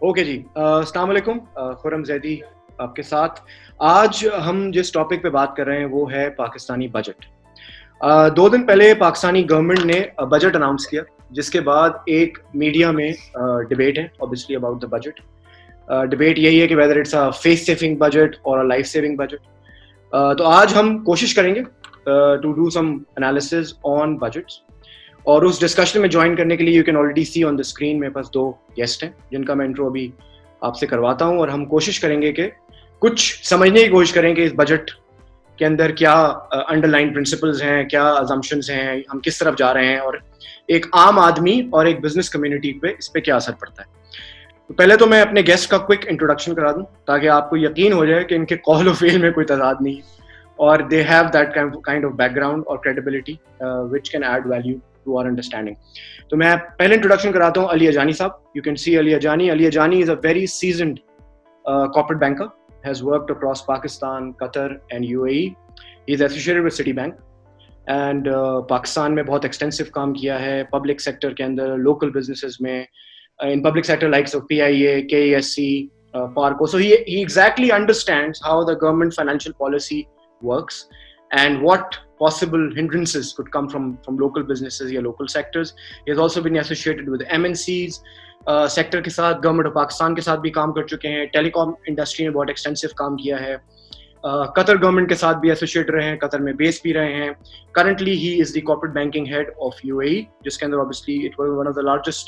Okay जी, अस्सलाम वालेकुम। खुर्रम जैदी आपके साथ। आज हम जिस टॉपिक पे बात कर रहे हैं वो है पाकिस्तानी बजट। 2 दिन पहले पाकिस्तानी गवर्नमेंट ने बजट अनाउंस किया, जिसके बाद एक मीडिया में डिबेट है obviously about the budget. Debate यही है कि whether it's a face saving budget और अ लाइफ सेविंग बजट। तो आज हम कोशिश करेंगे to do some analysis on budgets, और उस डिस्कशन में ज्वाइन करने के लिए you can already see on the screen मेरे पास 2 गेस्ट हैं जिनका मैं इंट्रो अभी आपसे करवाता हूं, और हम कोशिश करेंगे कि कुछ समझने की कोशिश करें कि इस बजट के अंदर क्या अंडरलाइन प्रिंसिपल्स हैं, क्या अजम्पशंस हैं, हम किस तरफ जा रहे हैं, और एक आम आदमी और एक बिजनेस कम्युनिटी पे इस पे क्या असर पड़ता है। तो पहले तो मैं अपने गेस्ट का क्विक इंट्रोडक्शन करा दूं ताकि आपको यकीन हो जाए कि इनके कॉल और फेल में कोई तजाद नहीं है, और they have that kind of background और credibility which can add value to our understanding. तो मैं पहले इंट्रोडक्शन कराता हूँ अली अजानी साहब। You can see Ali Ajani. Ali Ajani is a very seasoned corporate banker, has worked across Pakistan, Qatar and UAE. He is associated with Citibank and Pakistan में बहुत extensive काम किया है पब्लिक सेक्टर के अंदर, लोकल बिजनेसेस में, in public sector likes of PIA, KESC, Parco. So he exactly understands how the government financial policy works and what possible hindrances could come from local businesses या local sectors. He has also been associated with MNCs sector के साथ, government of Pakistan के साथ भी काम कर चुके हैं, टेलीकॉम इंडस्ट्री में बहुत एक्सटेंसिव काम किया है, कतर गवर्नमेंट के साथ भी एसोसिएट रहे हैं, कतर में बेस भी रहे हैं। Currently he is the corporate banking head of UAE, जिसके अंदर obviously it was one of the largest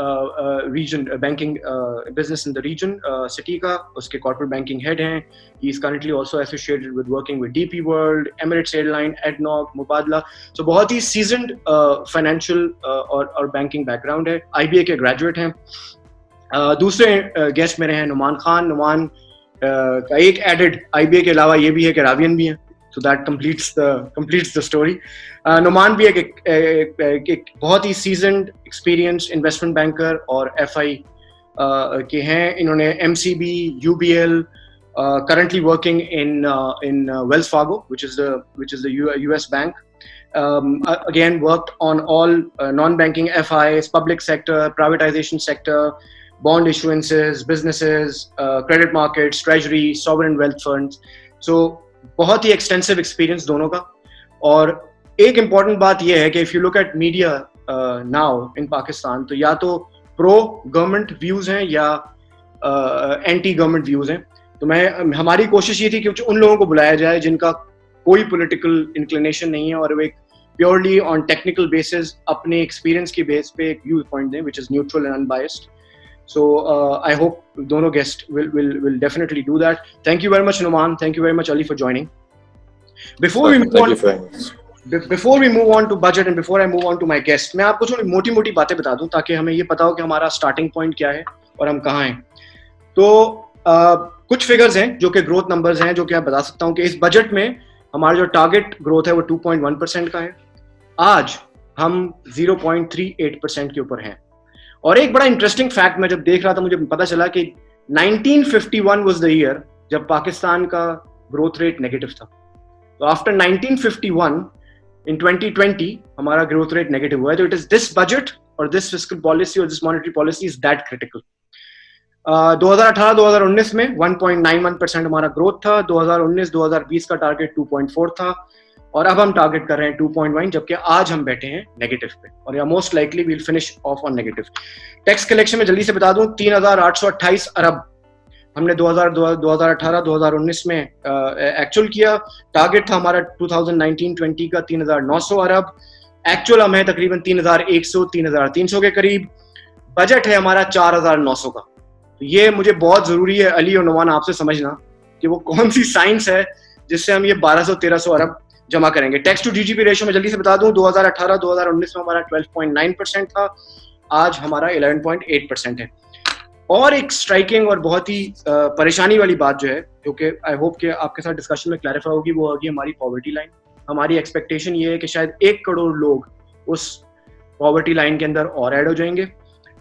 region banking business in the region, Citi का उसके कॉर्पोरेट बैंकिंग हेड हैं। He is currently also associated with working with DP World, Emirates Airline, ADNOC, Mubadala. So बहुत ही seasoned financial और banking background है। IBA के graduate हैं। दूसरे गेस्ट मेरे हैं नुमान खान। नुमान का एक एडेड आईबीए के अलावा ये भी है कि रावियन भी हैं, so that completes the story. Numan भी एक बहुत ही सीजन्ड एक्सपीरियंस इन्वेस्टमेंट बैंकर और एफआई के हैं। इन्होंने MCB, UBL, currently working in Wells Fargo, which is the US bank. Again, worked on all non-banking FIs, public sector, privatization sector, bond issuances, businesses, credit markets, treasury, sovereign wealth funds. So बहुत ही extensive experience दोनों का। और एक important बात यह है कि if you look eight media now in Pakistan, तो या तो प्रो गवर्नमेंट व्यूज हैं या एंटी गवर्नमेंट व्यूज हैं। तो हमारी कोशिश ये थी कि उन लोगों को बुलाया जाए जिनका कोई पॉलिटिकल इंक्लिनेशन नहीं है और वो एक प्योरली ऑन टेक्निकल बेसिस अपने एक्सपीरियंस की बेस पे एक व्यू पॉइंट दें which is neutral and unbiased. So I hope dono guests will definitely do that. Thank you very much, Numan. Thank you very much, Ali, for joining. Before we move on to budget and before I move on to my guest, मैं आपको थोड़ी मोटी बातें बता दूं ताकि हमें ये पता हो कि हमारा स्टार्टिंग पॉइंट क्या है और हम कहाँ हैं. तो कुछ फिगर्स हैं जो कि ग्रोथ नंबर्स हैं जो कि मैं बता सकता हूँ कि इस बजट में हमारा जो टारगेट ग्रोथ है वो 2.1% का है. आज हम 0.38% के ऊपर हैं. और एक बड़ा इंटरेस्टिंग फैक्ट मैं जब देख रहा था मुझे पता चला कि 1951 वाज द ईयर जब पाकिस्तान का ग्रोथ रेट नेगेटिव था. तो आफ्टर 1951 इन 2020 हमारा ग्रोथ रेट नेगेटिव हुआ है. तो इट इज दिस बजट और दिस फिस्कल पॉलिसी और this monetary policy is that critical. 2018-2019 में 1.91% हमारा ग्रोथ था. 2019-2020 का टारगेट 2.4 था और अब हम टारगेट कर रहे हैं 2.1, जबकि आज हम बैठे हैं नेगेटिव पे और या most likely will finish off on negative. Tax collection में जल्दी से बता दूं 3,828 अरब हमने 2018-2019 में एक्चुअल किया. टारगेट था हमारा 2019-20 का 3,900 अरब. एक्चुअल हम है तकरीबन 3,100-3,300 के करीब. बजट है हमारा 4,900 का. तो ये मुझे बहुत जरूरी है अली और नुमान आपसे समझना कि वो कौन सी साइंस है जिससे हम ये 1,200-1,300 अरब जमा करेंगे. टैक्स टू जीडीपी रेशियो में जल्दी से बता दूं 2018-2019 में हमारा 12.9% था. आज हमारा 11.8% है. और एक स्ट्राइकिंग और बहुत ही परेशानी वाली बात जो है जो कि आई होप कि आपके साथ डिस्कशन में क्लैरिफाई होगी वो होगी हमारी पॉवर्टी लाइन. हमारी एक्सपेक्टेशन ये है कि शायद 1 करोड़ लोग उस पॉवर्टी लाइन के अंदर और ऐड हो जाएंगे.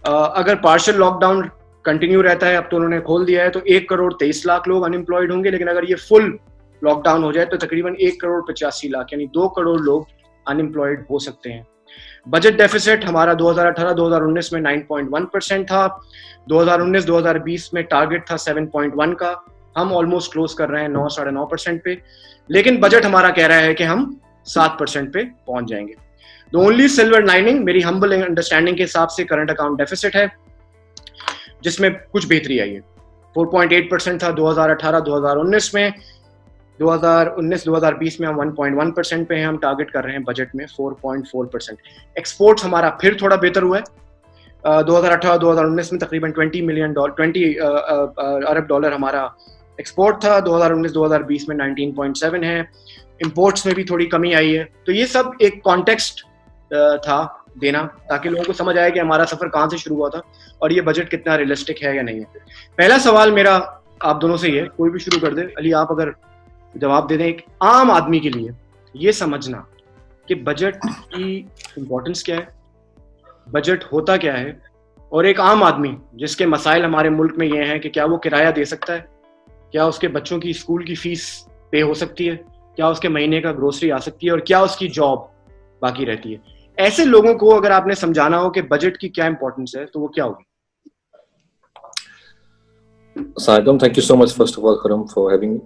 अगर पार्शियल लॉकडाउन कंटिन्यू रहता है, अब तो उन्होंने खोल दिया है, तो 1,23,00,000 लोग अनएम्प्लॉयड होंगे. लेकिन अगर ये फुल लॉकडाउन हो जाए तो तकरीबन 1,85,00,000 यानी 2 करोड़ लोग अनएम्प्लॉयड हो सकते हैं. बजट डेफिसिट हमारा 2018-2019 में 9.1% था, 2019-2020 में टारगेट था 7.1 का, हम ऑलमोस्ट क्लोज कर रहे हैं 9-9.5% पे, लेकिन बजट हमारा कह रहा है कि हम 7% पे पहुंच जाएंगे। द ओनली सिल्वर लाइनिंग मेरी हम्बल अंडरस्टैंडिंग के हिसाब से करंट अकाउंट डेफिसिट है, जिसमें कुछ बेहतरी आई है। 4.8% था 2018-2019 में, 2019-2020 में हम 1.1% पे हैं, हम टारगेट कर रहे हैं बजट में 4.4%। एक्सपोर्ट्स हमारा फिर थोड़ा बेहतर हुआ है, 2018-2019 में तकरीबन 20 अरब डॉलर हमारा एक्सपोर्ट था, 2019-2020 में 19.7 है, इंपोर्ट्स में भी थोड़ी कमी आई है। तो ये सब एक कॉन्टेक्स्ट था देना, ताकि लोगों को समझ आए कि हमारा सफर कहाँ से शुरू हुआ था और ये बजट कितना रियलिस्टिक है या नहीं है। पहला सवाल मेरा आप दोनों से ही है, कोई भी शुरू कर दे। अली, आप अगर जवाब दे दें, एक आम आदमी के लिए ये समझना कि बजट की इंपॉर्टेंस क्या है, बजट होता क्या है, और एक आम आदमी जिसके मसाइल हमारे मुल्क में ये हैं कि क्या वो किराया दे सकता है, क्या उसके बच्चों की स्कूल की फीस पे हो सकती है, क्या उसके महीने का ग्रोसरी आ सकती है, और क्या उसकी जॉब बाकी रहती है। ऐसे लोगों को अगर आपने समझाना हो कि बजट की क्या इंपॉर्टेंस है, तो वो क्या होगी? साइदम, thank you so much first of all Khurram for having me.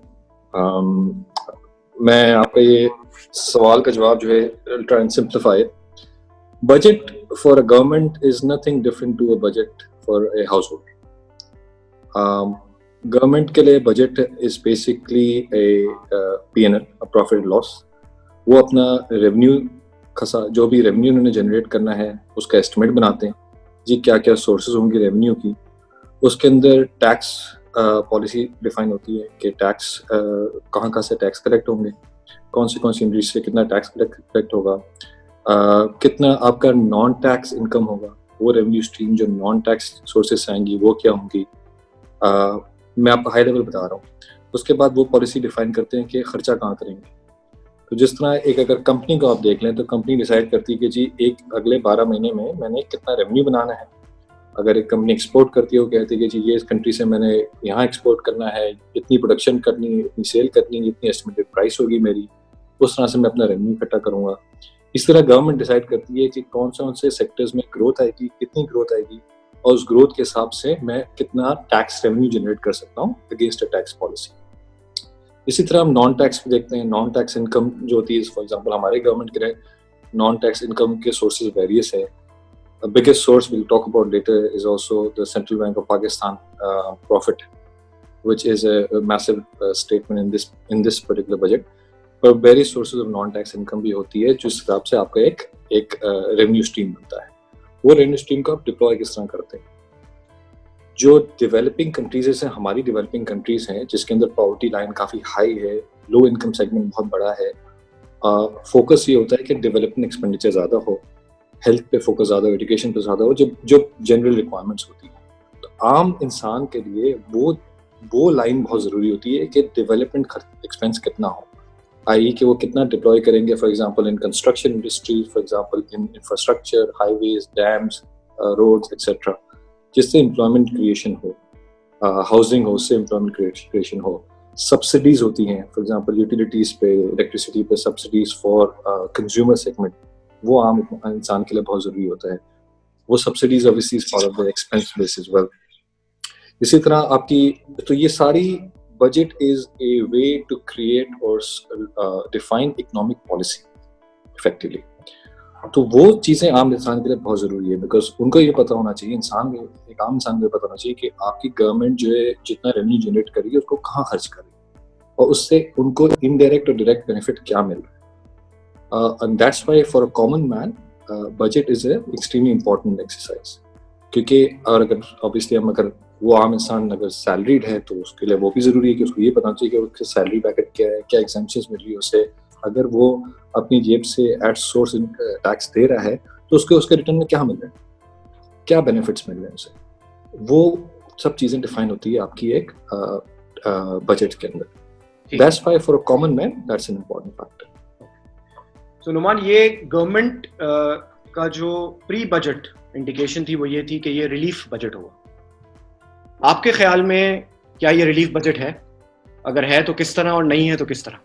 मैं आपका ये सवाल का जवाब जो है try and simplify. Budget for a government is nothing different to a budget for a household. Government के लिए budget is basically a P&L, a profit loss. वो अपना रेवेन्यू जो भी रेवेन्यू उन्होंने जनरेट करना है उसका एस्टिमेट बनाते हैं जी, क्या क्या सोर्सेज होंगी रेवेन्यू की। उसके अंदर टैक्स पॉलिसी डिफाइन होती है कि टैक्स कहाँ से टैक्स कलेक्ट होंगे, कौन सी इंडस्ट्री से कितना टैक्स कलेक्ट होगा, कितना आपका नॉन टैक्स इनकम होगा, वो रेवेन्यू स्ट्रीम जो नॉन टैक्स सोर्सेज से आएंगी वो क्या होंगी। मैं आपको हाई लेवल बता रहा हूँ। उसके बाद वो पॉलिसी डिफाइन करते हैं कि खर्चा कहाँ करेंगे। तो जिस तरह एक अगर कंपनी को आप देख लें तो कंपनी डिसाइड करती है कि जी एक अगले 12 महीने में मैंने कितना रेवेन्यू बनाना है। अगर एक कंपनी एक्सपोर्ट करती है, वो कहती है कि जी ये इस कंट्री से मैंने यहाँ एक्सपोर्ट करना है, इतनी प्रोडक्शन करनी है, इतनी सेल करनी है, इतनी एस्टिमेटेड प्राइस होगी मेरी, उस तरह से मैं अपना रेवेन्यू इकट्ठा करूँगा। इस तरह गवर्नमेंट डिसाइड करती है कि कौन से सेक्टर्स में ग्रोथ आएगी, कितनी ग्रोथ आएगी, और उस ग्रोथ के हिसाब से मैं कितना टैक्स रेवेन्यू जनरेट कर सकता हूँ अगेंस्ट अ टैक्स पॉलिसी। इसी तरह हम नॉन टैक्स देखते हैं। नॉन टैक्स इनकम जो होती है, फॉर एग्जांपल हमारे गवर्नमेंट के नॉन टैक्स इनकम के सोर्सेज वेरियस है। The biggest source we'll talk about later is also the Central Bank of Pakistan profit, which is a massive statement in this particular budget. पर various sources of non-tax income भी होती है, जिस हिसाब से आपका एक revenue stream बनता है। वो revenue stream को आप deploy किस तरह करते हैं। जो developing countries हैं, हमारी developing countries हैं, जिसके अंदर poverty line काफ़ी high है, low income segment बहुत बड़ा है, focus ये होता है कि development expenditure ज़्यादा हो, हेल्थ पे फोकस ज़्यादा हो, एजुकेशन पे ज़्यादा हो, जो जनरल रिक्वायरमेंट्स होती हैं। तो आम इंसान के लिए वो लाइन बहुत ज़रूरी होती है कि डेवलपमेंट एक्सपेंस कितना हो, आई कि वो कितना डिप्लॉय करेंगे, for example in construction industry, for example in infrastructure, highways, dams, roads etcetera, जिससे एम्प्लॉयमेंट क्रिएशन हो, हाउसिंग हो, उससे एम्प्लॉयमेंट क्रिएशन हो। सब्सिडीज होती हैं, फॉर एग्जांपल यूटिलिटीज़ पे, इलेक्ट्रिसिटी पे सब्सिडीज फॉर कंज्यूमर सेगमेंट, वो आम इंसान के लिए बहुत ज़रूरी होता है। वो subsidies obviously is part of the expense base as well. इसी तरह आपकी, तो ये सारी budget is a way to create और डिफाइन इकोनॉमिक पॉलिसी इफेक्टिवली। तो वो चीज़ें आम इंसान के लिए बहुत ज़रूरी है, बिकॉज उनको ये पता होना चाहिए, एक आम इंसान को पता होना चाहिए कि आपकी गवर्नमेंट जो है जितना रेवेन्यू जनरेट कर रही है उसको कहाँ खर्च कर रही है, और उससे उनको इनडायरेक्ट और डायरेक्ट बेनिफिट क्या मिल रहा है। And that's why for a common man, budget is a extremely important exercise. क्योंकि और अगर obviously अगर वो आम इंसान अगर सैलरीड है तो उसके लिए वो भी ज़रूरी है कि उसको ये पता चाहिए कि उसके सैलरी पैकेट क्या है, क्या एग्जेम्पशंस मिल रही है उसे। अगर वो अपनी जेब से एट सोर्स टैक्स दे रहा है तो उसके रिटर्न में क्या मिल रहा है, क्या बेनिफिट्स मिल रहे हैं उसे, वो सब चीज़ें डिफाइन होती है आपकी एक बजट के अंदर। That's why for a common man that's an important factor. तो नुमान, ये गवर्नमेंट का जो प्री बजट इंडिकेशन थी वो ये थी कि ये रिलीफ बजट होगा। आपके ख्याल में क्या ये रिलीफ बजट है? अगर है तो किस तरह, और नहीं है तो किस तरह?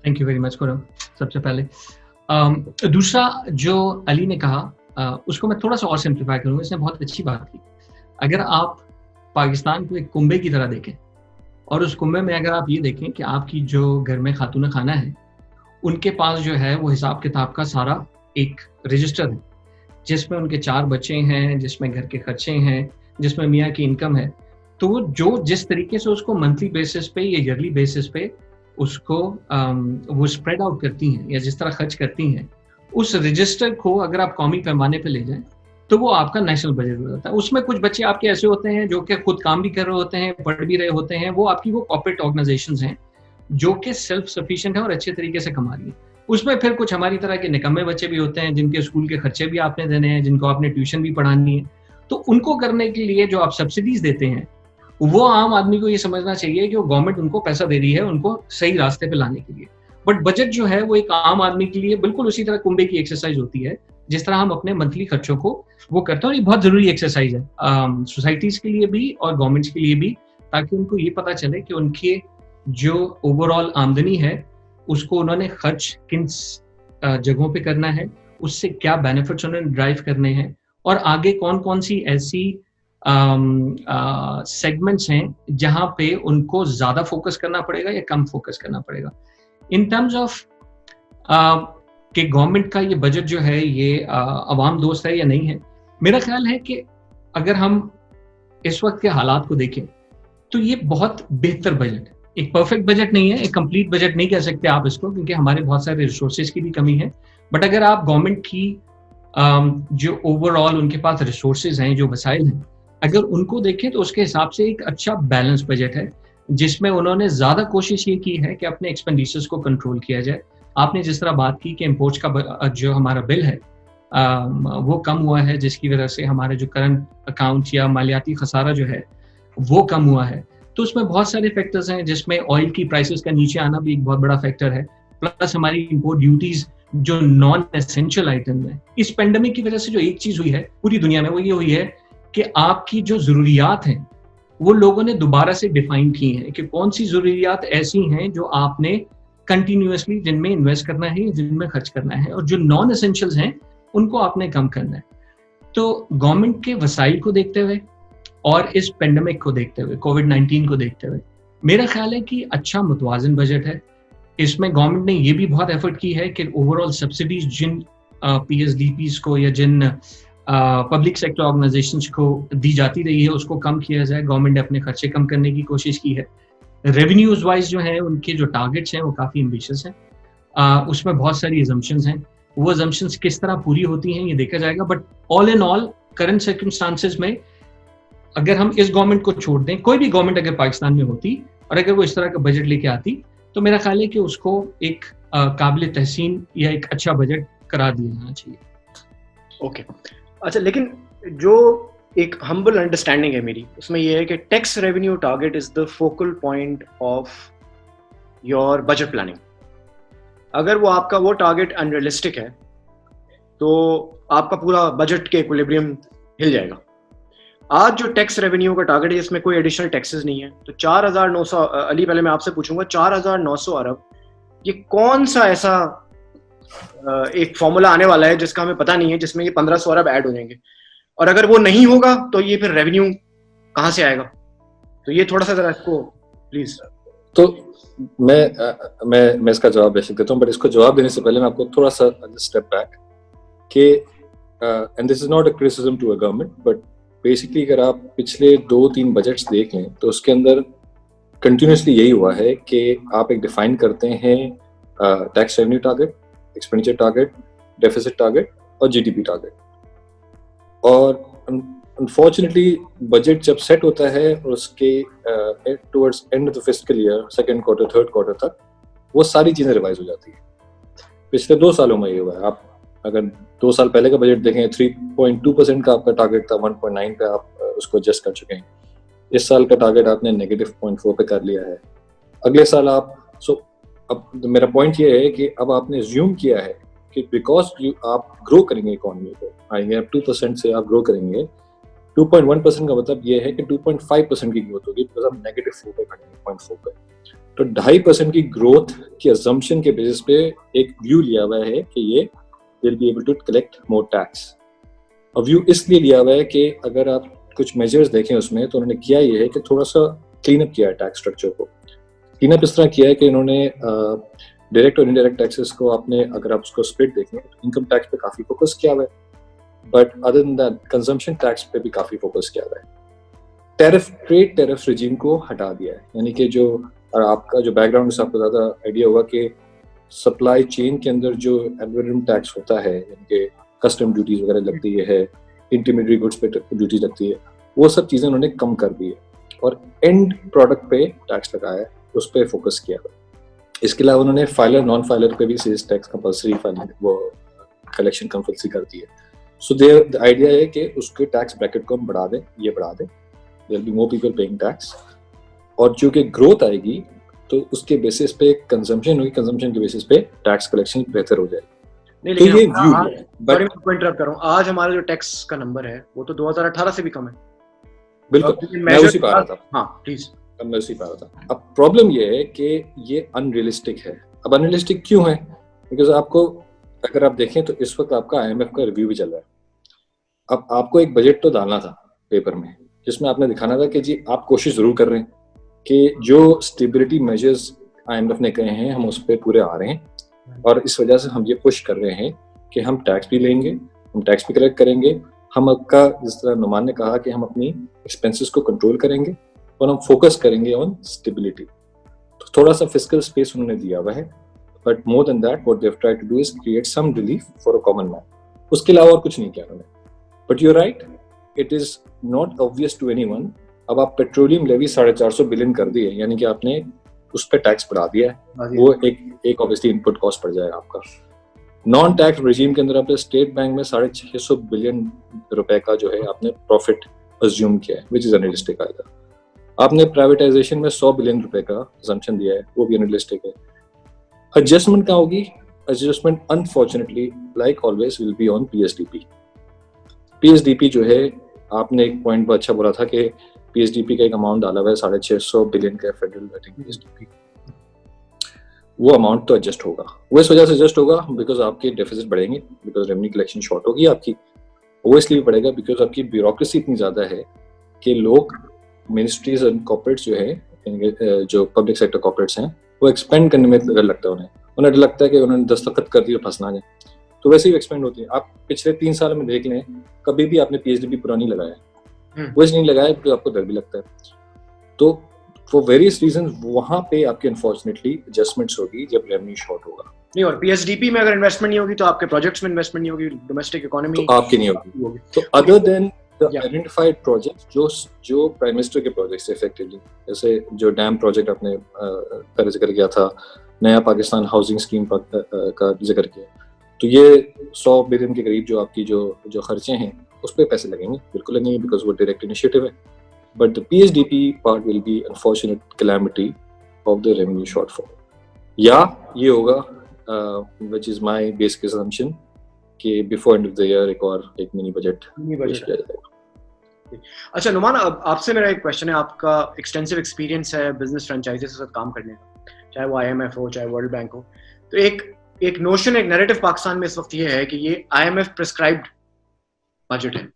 Thank you very much Khurram. सबसे पहले दूसरा जो अली ने कहा उसको मैं थोड़ा सा और सिंप्लीफाई करूँगा, इसने बहुत अच्छी बात की। अगर आप पाकिस्तान को एक कुंबे की तरह देखें और उस कुंबे में अगर आप ये देखें कि आपकी जो घर में खातून खाना है, उनके पास जो है वो हिसाब किताब का सारा एक रजिस्टर है, जिसमें उनके 4 बच्चे हैं, जिसमें घर के खर्चे हैं, जिसमें मियाँ की इनकम है। तो वो जो जिस तरीके से उसको मंथली बेसिस पे या ईयरली बेसिस पे उसको वो स्प्रेड आउट करती हैं या जिस तरह खर्च करती हैं, उस रजिस्टर को अगर आप कौमी पैमाने पे ले जाएं तो वो आपका नेशनल बजट हो जाता है। उसमें कुछ बच्चे आपके ऐसे होते हैं जो कि खुद काम भी कर रहे होते हैं, पढ़ भी रहे होते हैं, वो आपकी वो कॉर्पोरेट ऑर्गेनाइजेशंस हैं जो कि सेल्फ सफिशिएंट है और अच्छे तरीके से कमा रही है। उसमें फिर कुछ हमारी तरह के निकम्मे बच्चे भी होते हैं जिनके स्कूल के खर्चे भी आपने देने हैं, जिनको आपने ट्यूशन भी पढ़ानी है। तो उनको करने के लिए जो आप सब्सिडीज देते हैं, वो आम आदमी को ये समझना चाहिए कि वो गवर्नमेंट उनको पैसा दे रही है उनको सही रास्ते पे लाने के लिए। बट बजट जो है वो एक आम आदमी के लिए बिल्कुल उसी तरह कुंबे की एक्सरसाइज होती है जिस तरह हम अपने मंथली खर्चों को वो करते हैं। और ये बहुत जरूरी एक्सरसाइज है सोसाइटीज के लिए भी और गवर्नमेंट्स के लिए भी, ताकि उनको ये पता चले कि उनके जो ओवरऑल आमदनी है उसको उन्होंने खर्च किन जगहों पे करना है, उससे क्या बेनिफिट्स उन्होंने ड्राइव करने हैं, और आगे कौन कौन सी ऐसी सेगमेंट्स हैं जहां पे उनको ज्यादा फोकस करना पड़ेगा या कम फोकस करना पड़ेगा। इन टर्म्स ऑफ कि गवर्नमेंट का ये बजट जो है ये अवाम दोस्त है या नहीं है, मेरा ख्याल है कि अगर हम इस वक्त के हालात को देखें तो ये बहुत बेहतर बजट है। एक परफेक्ट बजट नहीं है, एक कंप्लीट बजट नहीं कह सकते आप इसको, क्योंकि हमारे बहुत सारे रिसोर्सेज की भी कमी है। बट अगर आप गवर्नमेंट की जो ओवरऑल उनके पास रिसोर्सेज हैं, जो वसाइल हैं, अगर उनको देखें तो उसके हिसाब से एक अच्छा बैलेंस बजट है जिसमें उन्होंने ज्यादा कोशिश ये की है कि अपने एक्सपेंडिचर्स को कंट्रोल किया जाए। आपने जिस तरह बात की कि इम्पोर्ट्स का जो हमारा बिल है वो कम हुआ है, जिसकी वजह से हमारे जो करंट अकाउंट या मालियाती खसारा जो है वो कम हुआ है। तो उसमें बहुत सारे फैक्टर्स हैं, जिसमें ऑयल की प्राइसेस का नीचे आना भी एक बहुत बड़ा फैक्टर है, प्लस हमारी इंपोर्ट ड्यूटीज जो नॉन एसेंशियल आइटम है। इस पेंडेमिक की वजह से जो एक चीज हुई है पूरी दुनिया में वो ये हुई है कि आपकी जो जरूरियात हैं वो लोगों ने दोबारा से डिफाइन की हैं कि कौन सी जरूरियात ऐसी हैं जो आपने कंटिन्यूअसली जिनमें इन्वेस्ट करना है, जिनमें खर्च करना है, और जो नॉन एसेंशियल्स हैं उनको आपने कम करना है। तो गवर्नमेंट के वसाइल को देखते हुए और इस पेंडेमिक को देखते हुए, कोविड-19 को देखते हुए, मेरा ख्याल है कि अच्छा मुतवाज़िन बजट है। इसमें गवर्नमेंट ने ये भी बहुत एफर्ट की है कि ओवरऑल सब्सिडीज जिन पीएसडीपीज को या जिन पब्लिक सेक्टर ऑर्गेनाइजेशंस को दी जाती रही है उसको कम किया जाए। गवर्नमेंट ने अपने खर्चे कम करने की कोशिश की है। रेवेन्यूज वाइज जो है उनके जो टारगेट्स हैं वो काफ़ी एम्बिशियस हैं। उसमें बहुत सारी अजम्पशंस हैं, वो अजम्पशंस किस तरह पूरी होती हैं ये देखा जाएगा। But all in all current circumstances में अगर हम इस गवर्नमेंट को छोड़ दें, कोई भी गवर्नमेंट अगर पाकिस्तान में होती और अगर वो इस तरह का बजट लेके आती, तो मेरा ख्याल है कि उसको एक काबिल तहसीन या एक अच्छा बजट करार दिया जाना चाहिए। ओके, अच्छा, लेकिन जो एक हम्बल अंडरस्टैंडिंग है मेरी उसमें ये है कि tax revenue target is the focal point of your budget planning. अगर वो आपका वो टारगेट अनरियलिस्टिक है तो आपका पूरा बजट के इक्विलिब्रियम हिल जाएगा। आज जो टैक्स रेवेन्यू का टारगेट है इसमें कोई एडिशनल टैक्सेस नहीं है, तो 4,900, अली पहले मैं आपसे पूछूंगा, 4,900 अरब ये कौन सा ऐसा एक फॉर्मूला आने वाला है जिसका हमें पता नहीं है, जिसमें ये 1,500 अरब ऐड हो जाएंगे, और अगर वो नहीं होगा तो ये फिर रेवेन्यू कहाँ से आएगा? तो ये थोड़ा सा जरा इसको प्लीज। तो मैं इसका जवाब बेशक देता हूँ, बट इसको जवाब देने से पहले मैं आपको थोड़ा सा स्टेप बैक कि and this is not a criticism to a government, but basically अगर आप पिछले 2-3 बजट्स देख लें तो उसके अंदर कंटिन्यूसली यही हुआ है कि आप एक डिफाइन करते हैं tax revenue target, expenditure target, deficit target और जीडीपी टारगेट। और अनफॉर्चुनेटली बजट जब सेट होता है और उसके towards and of the fiscal year, second quarter, third quarter तक वो सारी चीजें रिवाइज हो जाती है। पिछले 2 सालों में ये हुआ है। आप अगर 2 साल पहले का बजट देखें, 3.2% का आपका टारगेट था, 1.9 पे आप उसको एडजस्ट कर चुके हैं। इस साल का टारगेट आपने -0.4 पे कर लिया है। अगले साल आप अब मेरा पॉइंट ये है कि अब आपने अज्यूम किया है कि बिकॉज आप ग्रो करेंगे इकोनॉमी को, आएंगे 2% से आप ग्रो करेंगे, 2.1% का मतलब ये है कि 2.5% की ग्रोथ होगी, बिकॉज आप -4 पे खड़े हैं, 0.4 पे। तो 2.5% की ग्रोथ की assumption के बेसिस पे एक व्यू लिया हुआ है कि ये will be able to collect more tax। और व्यू इसलिए लिया हुआ है कि अगर आप कुछ मेजर्स देखें उसमें तो उन्होंने किया ये है कि थोड़ा सा क्लीन अप किया है टैक्स स्ट्रक्चर को। क्लीन अप इस तरह किया है कि इन्होंने डायरेक्ट और इनडायरेक्ट टैक्सेस को आपने अगर आप उसको स्प्लिट देखें तो इनकम टैक्स पे काफी फोकस किया हुआ है, but other than that consumption tax पे भी काफी फोकस किया हुआ है। ट्रेड टैरिफ रिजीम को हटा दिया है, यानी कि जो और आपका जो बैकग्राउंड से आपको ज़्यादा आइडिया होगा कि सप्लाई चेन के अंदर जो एल्गोरिथम टैक्स होता है, यानी कि कस्टम ड्यूटीज वगैरह लगती है, इंटरमीडिएट गुड्स पे ड्यूटीज लगती है, वो सब चीज़ें उन्होंने कम कर दी है और एंड प्रोडक्ट पे टैक्स लगाया है, उस पर फोकस किया है। इसके अलावा उन्होंने फाइलर नॉन फाइलर पे भी सेल्स टैक्स कंपल्सरी फाइलिंग वो कलेक्शन कंपल्सरी कर दी है। सो द आइडिया है कि उसके टैक्स ब्रैकेट को हम बढ़ा दें, ये बढ़ा दें, there will be more people paying tax, और जो कि ग्रोथ आएगी तो उसके बेसिस पे कंजम्पशन होगी, कंजम्पशन के बेसिस पे टैक्स कलेक्शन बेहतर हो जाएगी। तो ये व्यू है। बट मैं इंटरप्ट कर रहा हूं, आज हमारा जो टैक्स का नंबर है वो तो 2018 से भी कम है। बिल्कुल, मैं उसी पा रहा था। हाँ प्लीज, मैं उसी पा रहा था। अब प्रॉब्लम ये है कि ये अनरियलिस्टिक है। अब अनरियलिस्टिक क्यों है? बिकॉज आपको अगर आप देखें तो इस वक्त आपका IMF का रिव्यू भी चल रहा है। अब आपको एक बजट तो डालना था पेपर में जिसमें आपने दिखाना था कि जी आप कोशिश जरूर कर रहे हैं कि जो स्टेबिलिटी मेजर्स IMF ने कहे हैं हम उस पर पूरे आ रहे हैं, और इस वजह से हम ये पुश कर रहे हैं कि हम टैक्स भी लेंगे, हम टैक्स भी कलेक्ट करेंगे, हम आपका जिस तरह नुमान ने कहा कि हम अपनी एक्सपेंसेस को कंट्रोल करेंगे और हम फोकस करेंगे ऑन स्टेबिलिटी। तो थोड़ा सा फिस्कल स्पेस उन्होंने दिया हुआ है, but more than that what they have tried to do is create some relief for a common man. उसके अलावा और कुछ नहीं किया उन्होंने। But you are right, it is not obvious to anyone. अब आप पेट्रोलियम लेवी 450 बिलियन कर दिए, यानी कि आपने उस पर टैक्स बढ़ा दिया है, वो एक ऑब्वियसली इनपुट कॉस्ट पड़ जाएगा आपका। नॉन टैक्स रेजिम के अंदर आपने स्टेट बैंक में 650 बिलियन रुपए का जो है आपने प्रॉफिट अज्यूम किया है, विच इज अनरियलिस्टिक आएगा। आपने प्राइवेटाइजेशन में 100 बिलियन रुपए का असम्पशन दिया है, वो भी अनरियलिस्टिक है। एडजस्टमेंट कहाँ होगी? Adjustment unfortunately like always will be on PSDP। PSDP जो है, आपने एक पॉइंट बहुत अच्छा बोला था कि PSDP का एक अमाउंट डाला हुआ है 650 बिलियन का फेडरल PSDP। वो अमाउंट तो एडजस्ट होगा, वो इस वजह से एडजस्ट होगा बिकॉज आपके डेफिसिट बढ़ेंगे, बिकॉज रेवेन्यू कलेक्शन शॉर्ट होगी आपकी। वो इसलिए बढ़ेगा बिकॉज आपकी ब्यूरोक्रेसी इतनी ज्यादा है कि लोग मिनिस्ट्रीज एंड कॉर्पोरेट्स जो है, जो पब्लिक सेक्टर कॉर्पोरेट्स हैं, वो एक्सपेंड करने में डर लगता है उन्हें डर लगता है कि उन्होंने दस्तखत कर दिया फंस ना जाए, तो वैसे ही एक्सपेंड होती है। आप पिछले 3 साल में देख लें, कभी भी आपने PSDP पूरा नहीं लगाया, वो इसलिए नहीं लगाया क्योंकि आपको डर भी लगता है। तो फॉर वेरियस रीजन वहां पे आपकी अनफॉर्चुनेटली एडजस्टमेंट्स होगी जब रेवेन्यू शॉर्ट होगा। नहीं, और PSDP में अगर इन्वेस्टमेंट नहीं होगी तो आपके प्रोजेक्ट्स में इन्वेस्टमेंट नहीं होगी, डोमेस्टिक इकोनॉमी तो आपकी नहीं होगी। तो other than the identified projects जो प्राइम मिनिस्टर के प्रोजेक्ट्स इफेक्टिवली, जैसे जो डैम प्रोजेक्ट आपने का जिक्र किया था, नया पाकिस्तान हाउसिंग स्कीम का जिक्र किया, तो ये 100 बिलियन के करीब जो आपकी जो खर्चे हैं उस पर पैसे लगेंगे, बिल्कुल लगेंगे, बिकॉज वो डायरेक्ट इनिशिएटिव है। But the PSDP part will be unfortunate calamity of the revenue shortfall. या ये होगा which is my basic assumption कि before end of the year एक मिनी बजट पेश किया जाएगा। अच्छा नुमान, अब आपसे मेरा एक क्वेश्चन है। आपका एक्सटेंसिव एक्सपीरियंस है बिजनेस फ्रेंचाइजीज के साथ काम करने का, चाहे वो IMF हो चाहे वर्ल्ड बैंक हो, तो एक नोशन, एक नैरेटिव पाकिस्तान में इस वक्त ये है कि ये IMF प्रिस्क्राइब्ड बजट है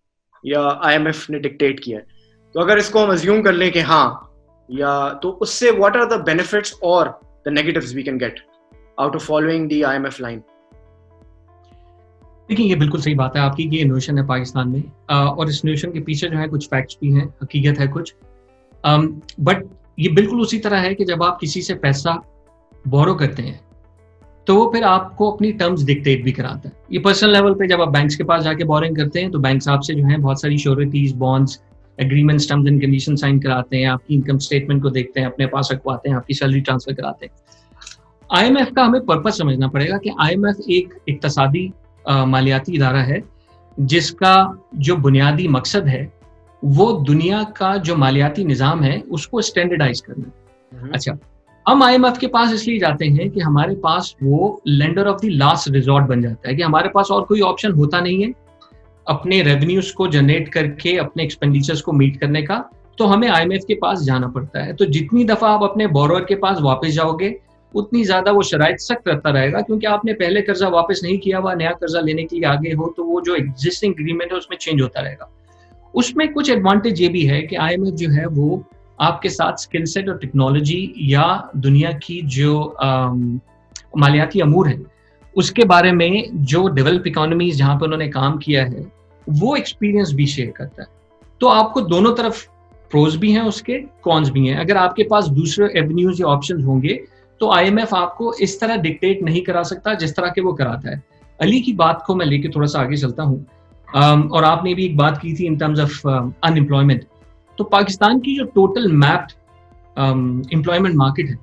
या IMF ने डिक्टेट किया है। तो अगर इसको हम अज्यूम कर लें कि हाँ, या तो उससे व्हाट आर द बेनिफिट्स और the negatives we can get out of following the IMF line? देखिए, ये बिल्कुल सही बात है आपकी कि ये नोशन है पाकिस्तान में, और इस नोशन के पीछे जो है कुछ फैक्ट्स भी हैं, हकीकत है कुछ, बट ये बिल्कुल उसी तरह है कि जब आप किसी से पैसा बोरो करते हैं तो वो फिर आपको अपनी टर्म्स डिक्टेट भी कराता है। ये पर्सनल लेवल पे जब आप बैंक्स के पास जाके बोरिंग करते हैं तो बैंक्स आपसे जो है बहुत सारी sureties, bonds, agreements, terms and condition sign कराते हैं, आपकी इनकम स्टेटमेंट को देखते हैं, अपने पास रखवाते हैं, आपकी सैलरी ट्रांसफर कराते हैं। IMF का हमें पर्पस समझना पड़ेगा कि IMF एक इक्तसादी मालियाती इदारा है जिसका जो बुनियादी मकसद है वो दुनिया का जो मालियाती निज़ाम है उसको स्टैंडर्डाइज करना। अच्छा, हम IMF के पास इसलिए जाते हैं कि हमारे पास वो lender of the last resort बन जाता है, कि हमारे पास और कोई ऑप्शन होता नहीं है अपने रेवेन्यूज को जनरेट करके अपने एक्सपेंडिचर्स को मीट करने का, तो हमें IMF के पास जाना पड़ता है। तो जितनी दफा आप अपने बोरोअर के पास वापस जाओगे उतनी ज्यादा वो शराइत सख्त करता रहेगा, क्योंकि आपने पहले कर्जा वापस नहीं किया हुआ, नया कर्जा लेने के लिए आगे हो तो वो जो एग्जिस्टिंग एग्रीमेंट है उसमें चेंज होता रहेगा। उसमें कुछ एडवांटेज ये भी है कि IMF जो है वो आपके साथ स्किल सेट और टेक्नोलॉजी या दुनिया की जो मालियाती अमूर है उसके बारे में जो डेवलप इकोनॉमीज जहां पर उन्होंने काम किया है वो एक्सपीरियंस भी शेयर करता है। तो आपको दोनों तरफ प्रोज भी हैं उसके, कॉन्स भी हैं। अगर आपके पास दूसरे एवेन्यूज या ऑप्शन होंगे तो IMF आपको इस तरह डिक्टेट नहीं करा सकता जिस तरह के वो कराता है। अली की बात को मैं लेके थोड़ा सा आगे चलता हूँ, और आपने भी एक बात की थी इन टर्म्स ऑफ अनएम्प्लॉयमेंट। तो पाकिस्तान की जो टोटल मैप्ड एम्प्लॉयमेंट मार्केट है,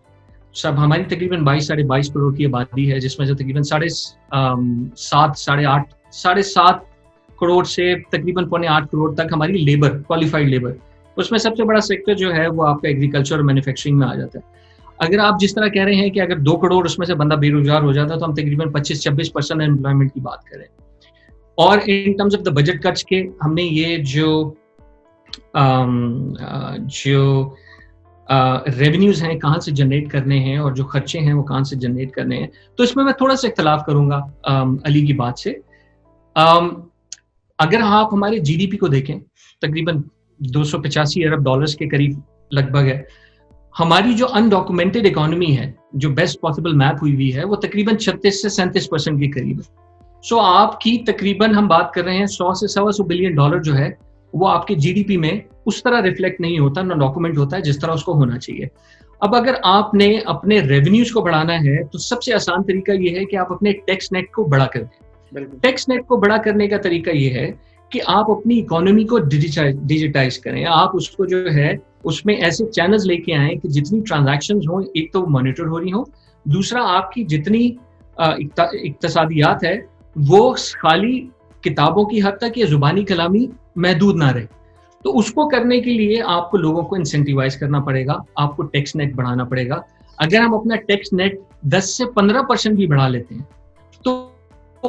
सब हमारी तकरीबन 22-22.5 करोड़ की आबादी है, जिसमें से तकरीबन 7.5 करोड़ से तकरीबन 7.25 करोड़ तक हमारी लेबर, क्वालिफाइड लेबर। उसमें सबसे बड़ा सेक्टर जो है वो आपका एग्रीकल्चर और मैन्युफैक्चरिंग में आ जाता है। अगर आप जिस तरह कह रहे हैं कि अगर 2 करोड़ उसमें से बंदा बेरोजगार हो जाता है तो हम तकरीबन 25-26% एम्प्लॉयमेंट की बात करें। और इन terms of the budget cuts के हमने ये जो रेवेन्यूज हैं कहाँ से जनरेट करने हैं और जो खर्चे हैं वो कहाँ से जनरेट करने हैं, तो इसमें मैं थोड़ा सा इख्तलाफ करूंगा अली की बात से। अगर आप हमारे GDP को देखें, तकरीबन 285 अरब डॉलर्स के करीब लगभग है। हमारी जो अनडॉक्यूमेंटेड इकोनॉमी है, जो बेस्ट पॉसिबल मैप हुई हुई है, वो तकरीबन 36 से 37% के करीब है। सो आपकी तकरीबन हम बात कर रहे हैं 100 से $125 बिलियन जो है वो आपके GDP में उस तरह रिफ्लेक्ट नहीं होता, ना डॉक्यूमेंट होता है जिस तरह उसको होना चाहिए। अब अगर आपने अपने रेवेन्यूज को बढ़ाना है तो सबसे आसान तरीका ये है कि आप अपने टैक्स नेट को बड़ा कर दें। टैक्स नेट को बड़ा करने का तरीका ये है कि आप अपनी इकोनॉमी को डिजिटाइज करें। आप उसको जो है उसमें ऐसे चैनल्स लेके आए कि जितनी ट्रांजैक्शंस हों, एक तो मॉनिटर हो रही हो, दूसरा आपकी जितनी इक्तसादियात है वो खाली किताबों की हद तक या जुबानी कलामी महदूद ना रहे। तो उसको करने के लिए आपको लोगों को इंसेंटिवाइज करना पड़ेगा, आपको टैक्स नेट बढ़ाना पड़ेगा। अगर हम अपना टैक्स नेट 10 से 15% भी बढ़ा लेते हैं तो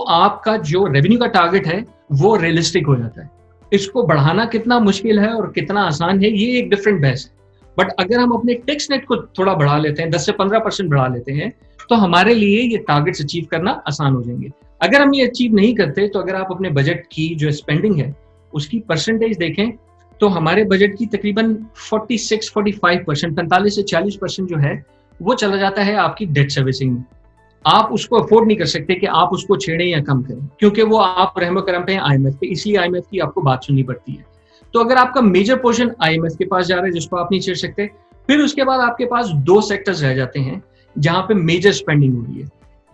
आपका जो रेवेन्यू का टारगेट है वो रियलिस्टिक हो जाता है। इसको बढ़ाना कितना मुश्किल है और कितना आसान है ये एक डिफरेंट बहस है। बट अगर हम अपने टैक्स नेट को थोड़ा बढ़ा लेते हैं, 10 से 15% बढ़ा लेते हैं, तो हमारे लिए ये टारगेट्स अचीव करना आसान हो जाएंगे। अगर हम ये अचीव नहीं करते तो अगर आप अपने बजट की जो स्पेंडिंग है उसकी परसेंटेज देखें तो हमारे बजट की तकरीबन 46-45%, 45 से 40% जो है वो चला जाता है आपकी डेट सर्विसिंग में। आप उसको अफोर्ड नहीं कर सकते कि आप उसको छेड़ें या कम करें, क्योंकि वो आप रहमो करम पे IMF पे, इसलिए IMF की आपको बात सुननी पड़ती है। तो अगर आपका मेजर पोर्शन IMF के पास जा रहा है जिसको आप नहीं छेड़ सकते, फिर उसके बाद आपके पास 2 सेक्टर्स रह जाते हैं जहां पे मेजर स्पेंडिंग हो रही है।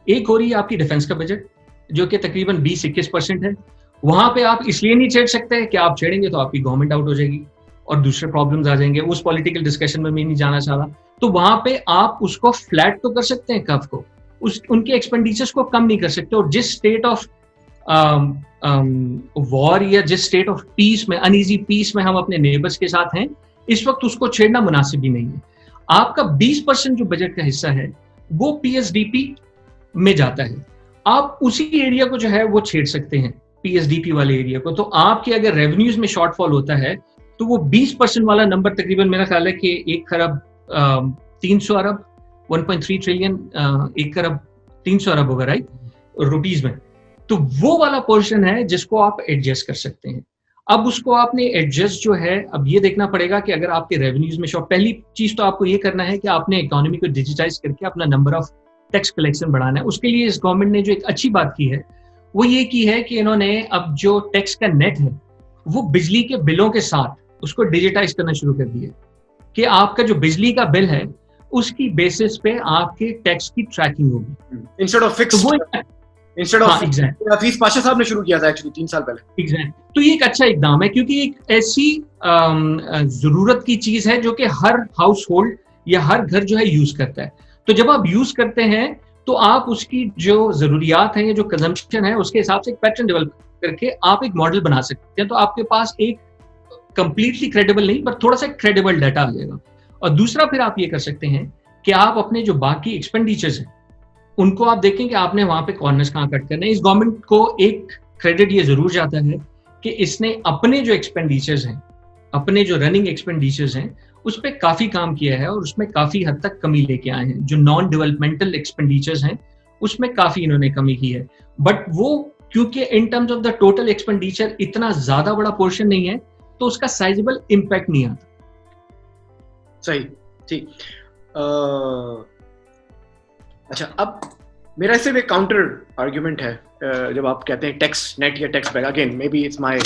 एक हो रही है आपकी डिफेंस का बजट जो कि तकरीबन 20-21% है। वहां पे आप इसलिए नहीं छेड़ सकते कि आप छेड़ेंगे तो आपकी गवर्नमेंट आउट हो जाएगी और दूसरे प्रॉब्लम्स आ जाएंगे। उस पॉलिटिकल डिस्कशन में मैं नहीं जाना चाह रहा। तो वहां पे आप उसको फ्लैट तो कर सकते हैं, कर्व को, उनके एक्सपेंडिचर्स को कम नहीं कर सकते। और जिस स्टेट ऑफ वॉर या जिस स्टेट ऑफ पीस में, अनईजी पीस में हम अपने नेबर्स के साथ हैं, इस वक्त उसको छेड़ना मुनासिब भी नहीं है। आपका 20% जो बजट का हिस्सा है वो PSDP में जाता है। आप उसी एरिया को जो है वो छेड़ सकते हैं, PSDP वाले एरिया को। तो आपके अगर रेवेन्यूज में शॉर्टफॉल होता है तो वो 20% वाला नंबर तकरीबन मेरा ख्याल है कि 1 खरब 300 अरब 1.3 ट्रिलियन 1 खरब 300 अरब होगा, राइट, रुपीज में। तो वो वाला पोर्शन है जिसको आप एडजस्ट कर सकते हैं। अब उसको आपने एडजस्ट जो है, अब ये देखना पड़ेगा कि अगर आपके रेवेन्यूज में पहली चीज तो आपको ये करना है कि आपने इकोनॉमी को डिजिटाइज करके अपना नंबर ऑफ टैक्स कलेक्शन बढ़ाना है। उसके लिए इस गवर्नमेंट ने जो एक अच्छी बात की है वो ये की है कि इन्होंने अब जो टैक्स का नेट है वो बिजली के बिलों के साथ उसको डिजिटाइज करना शुरू कर दिया कि आपका जो बिजली का बिल है उसकी बेसिस पे आपके टैक्स की ट्रैकिंग होगी instead of fixed. Hafeez Pasha साहब ने शुरू किया था एक्चुअली 3 साल पहले। एग्जैक्ट। तो ये एक अच्छा इकदाम है क्योंकि एक ऐसी जरूरत की चीज है जो कि हर हाउस होल्ड या हर घर जो है यूज करता है। तो जब आप यूज करते हैं तो आप उसकी जो जरूरियात है या जो कंजम्पशन है उसके हिसाब से एक पैटर्न डेवलप करके आप एक मॉडल बना सकते हैं। तो आपके पास एक कंप्लीटली क्रेडिबल नहीं पर थोड़ा सा क्रेडिबल डाटा आ जाएगा। और दूसरा फिर आप ये कर सकते हैं कि आप अपने जो बाकी एक्सपेंडिचर्स हैं उनको आप देखें कि आपने वहां पे कॉर्नर्स कहाँ कट करने हैं। इस गवर्नमेंट को एक क्रेडिट ये जरूर जाता है कि इसने अपने जो एक्सपेंडिचर्स हैं अपने जो रनिंग एक्सपेंडिचर्स हैं उस पर काफी काम किया है और उसमें काफी हद तक कमी लेके आए हैं। जो नॉन डेवलपमेंटल एक्सपेंडिचर्स हैं उसमें काफी इन्होंने कमी की है, बट वो क्योंकि इन terms of the total expenditure इतना ज्यादा बड़ा पोर्शन नहीं है तो उसका साइजेबल इम्पैक्ट नहीं आता। सही, ठीक। अच्छा, अब मेरा सिर्फ एक काउंटर आर्ग्यूमेंट है जब आप कहते हैं टैक्स नेट या tax back. Again maybe it's my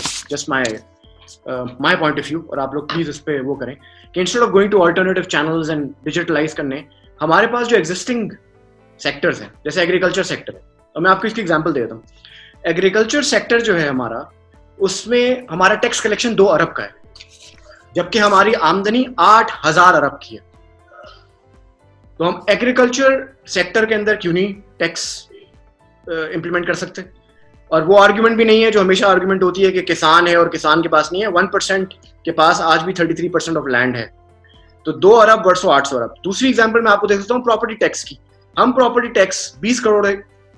point of view, और आप लोग प्लीज इस पे वो करें कि instead of going to alternative channels and digitalize करने, हमारे पास जो एग्जिस्टिंग सेक्टर्स हैं जैसे एग्रीकल्चर सेक्टर है, और मैं आपको इसकी एग्जांपल देता हूँ। एग्रीकल्चर सेक्टर जो है हमारा, उसमें हमारा टैक्स कलेक्शन 2 अरब का है, जबकि हमारी आमदनी 8,000 अरब की है। तो हम एग्रीकल्चर सेक्टर के अंदर क्यों नहीं टैक्स इंप्लीमेंट कर सकते? और वो आर्ग्यूमेंट भी नहीं है जो हमेशा आर्ग्यूमेंट होती है कि किसान है और किसान के पास नहीं है। 1% के पास आज भी 33% ऑफ लैंड है, तो 2 अरब वर्सों 800 अरब। दूसरी एग्जांपल मैं आपको दे सकता हूँ प्रॉपर्टी टैक्स की। हम प्रॉपर्टी टैक्स 20 करोड़